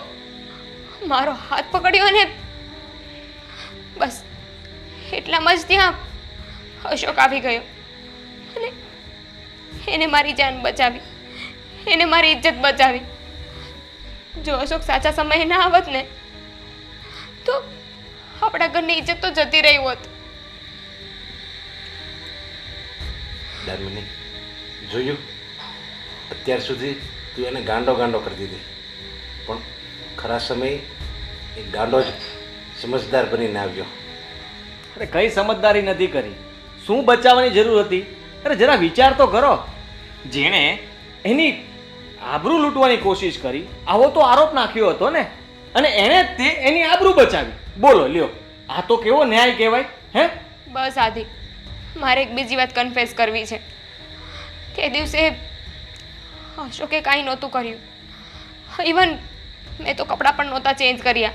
S5: મારો હાથ પકડ્યો અને બસ એટલામાં જ ત્યાં અશોક આવી ગયો અને એને મારી જાન બચાવી, એને મારી ઇજ્જત બચાવી. જો અશોક સાચા સમયે ના આવત ને તો આપણા ઘરની ઇજ્જત તો જતી રહી હોત.
S2: દામિની જોયું, અત્યાર સુધી તું એને ગાંડો ગાંડો કરી દીધી, પણ ખરા સમયે એ ગાંડો જ સમજદાર બનીને આવ્યો.
S3: અરે કઈ સમજદારી નથી કરી. શું બચાવવાની જરૂર હતી? અરે જરા વિચાર તો કરો. જેણે એની આબરૂ લૂંટવાની કોશિશ કરી, આવો તો આરોપ નાખ્યો હતો ને, અને એણે જ તે એની આબરૂ બચાવી. બોલો લ્યો, આ તો કેવો ન્યાય કહેવાય? હે
S5: બસ આદિ, મારે એક બીજી વાત કન્ફેસ કરવી છે. તે દિવસે અશોકે કાંઈ નહોતું કર્યું. ઇવન મેં તો કપડાં પણ નહોતા ચેન્જ કર્યા.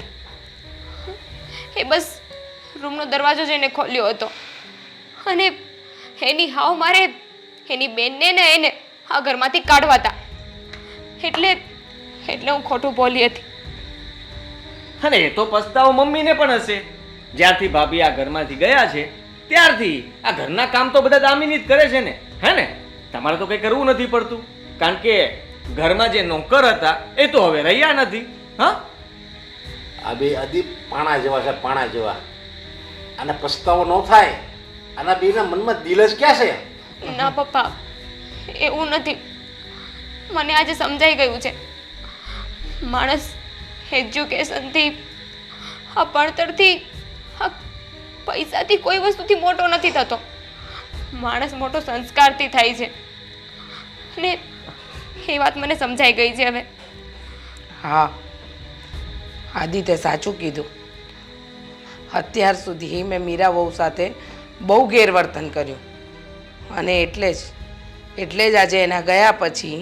S5: એ બસ રૂમનો દરવાજો જઈને ખોલ્યો હતો અને એની હાવ મારે એની બેનને ને એને આ ઘરમાંથી કાઢવા હતા. એટલે હું ખોટું બોલી હતી.
S3: અને એ તો પસ્તાવો મમ્મીને પણ હશે. જ્યારથી ભાભી આ ઘરમાંથી ગયા છે ત્યારથી આ ઘરના કામ તો બધા દામિની જ કરે છે ને, હે ને? તમારે તો કંઈ કરવું નથી પડતું, કારણ કે ઘરમાં જે નોકર હતા એ તો હવે રહ્યા નથી. હા,
S2: આ બે અદી પાણા જેવા છે, પાણા જેવા. આને પસ્તાવો ન થાય. આના બેના મનમાં દિલ જ ક્યાં છે?
S5: ના પપ્પા, એવું નથી. મને આજે સમજાઈ ગયું છે. માણસ એજ્યુકેશનથી, આ ભણતરથી, આ પૈસાથી કોઈ વસ્તુથી મોટો નથી થતો. માણસ મોટો સંસ્કારથી થાય છે. અને એ વાત મને સમજાઈ ગઈ છે હવે.
S1: હા આદિત્ય સાચું કીધું. અત્યાર સુધી મેં મીરા વહુ સાથે બહુ ગેરવર્તન કર્યું, અને એટલે જ આજે એના ગયા પછી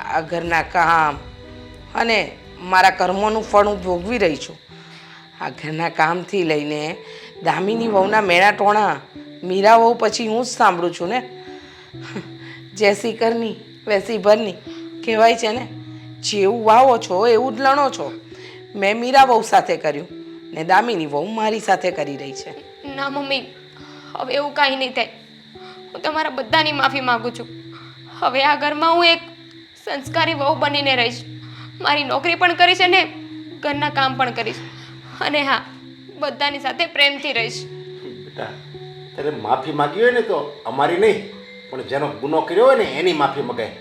S1: આ ઘરના કામ અને મારા કર્મોનું ફળ હું ભોગવી રહી છું. આ ઘરના કામથી લઈને દામિની વહુના મેણા ટોણા મીરા વહુ પછી હું જ સાંભળું છું ને. જેસી કરની વેસી ભરની કહેવાય છે ને, જેવું વાવો છો એવું જ લણો છો. મેં મીરા વહુ સાથે કર્યું ને દામિની વહુ મારી સાથે કરી રહી છે.
S5: ના મમ્મી, હવે એવું કાંઈ નહીં થાય. હું તમારા બધાની માફી માગું છું. હવે આ ઘરમાં હું એક સંસ્કારી વહુ બનીને રહીશ. મારી નોકરી પણ કરીશ અને ઘરના કામ પણ કરીશ. અને હા, બધાની સાથે પ્રેમથી રહીશ.
S2: બેટા, ત્યારે માફી માગી હોય ને તો અમારી નહીં, પણ જેનો ગુનો કર્યો હોય ને એની માફી મગાય.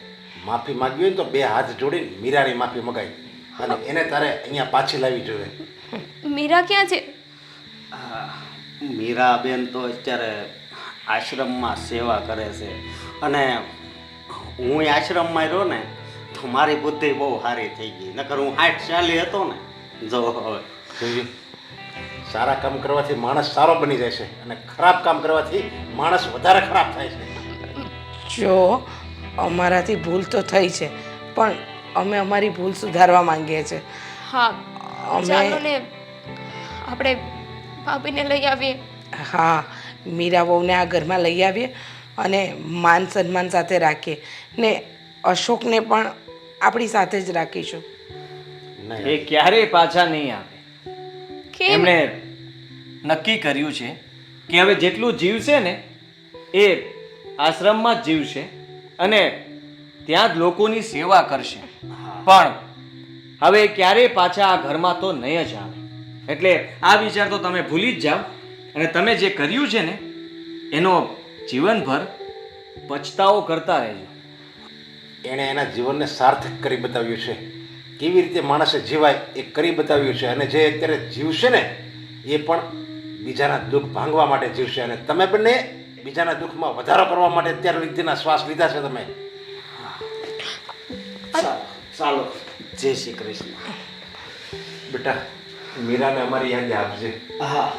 S2: માફી માગી હોય ને તો બે હાથ જોડીને મીરાની માફી મગાય, અને એને તારે અહીંયા પાછી લાવવી જોઈએ.
S5: મીરા ક્યાં છે?
S7: મીરાબેન તો અત્યારે આશ્રમમાં સેવા કરે છે, અને હું આશ્રમમાં રહ્યો ને તો મારી બુદ્ધિ બહુ સારી થઈ ગઈ. નકર હું 60-40 હતો ને. જો હવે
S2: જોયું, સારા કામ કરવાથી માણસ સારો બની જાય છે, અને ખરાબ કામ કરવાથી માણસ વધારે ખરાબ થાય છે.
S1: જો અમારાથી ભૂલ તો થઈ છે, પણ અમે અમારી ભૂલ સુધારવા માંગીએ છીએ.
S5: હા,
S1: અમે-
S5: ચાલો ને આપણે ભાભીને લઈ આવીએ.
S1: હા, મીરા વહુને આ ઘરમાં લઈ આવીએ અને માન સન્માન સાથે રાખીએ ને અશોકને પણ આપણી સાથે જ રાખીશું.
S3: એ ક્યારેય પાછા નહીં આવે.
S5: કેમ?
S3: એમણે નક્કી કર્યું છે કે હવે જેટલું જીવશે ને એ આશ્રમમાં જ જીવશે અને ત્યાં જ લોકોની સેવા કરશે. પણ હવે ક્યારેય પાછા આ ઘરમાં તો નહીં જ આવે. એટલે આ વિચાર તો તમે ભૂલી જ જાઓ અને તમે જે કર્યું છે ને એનો જીવનભર પછતાવો કરતા રહેજો.
S2: એણે એના જીવનને સાર્થક કરી બતાવ્યું છે. કેવી રીતે માણસે જીવાય એ કરી બતાવ્યું છે. અને જે અત્યારે જીવશે ને એ પણ બીજાના દુઃખ ભાંગવા માટે જીવશે. અને તમે બંને બીજાના દુઃખમાં વધારો કરવા માટે અત્યાર લીધેના શ્વાસ લીધા છે તમે.
S7: ચાલો, જય શ્રી કૃષ્ણ.
S2: બેટા, મીરાને અમારી યાદ આપજે.
S7: હા,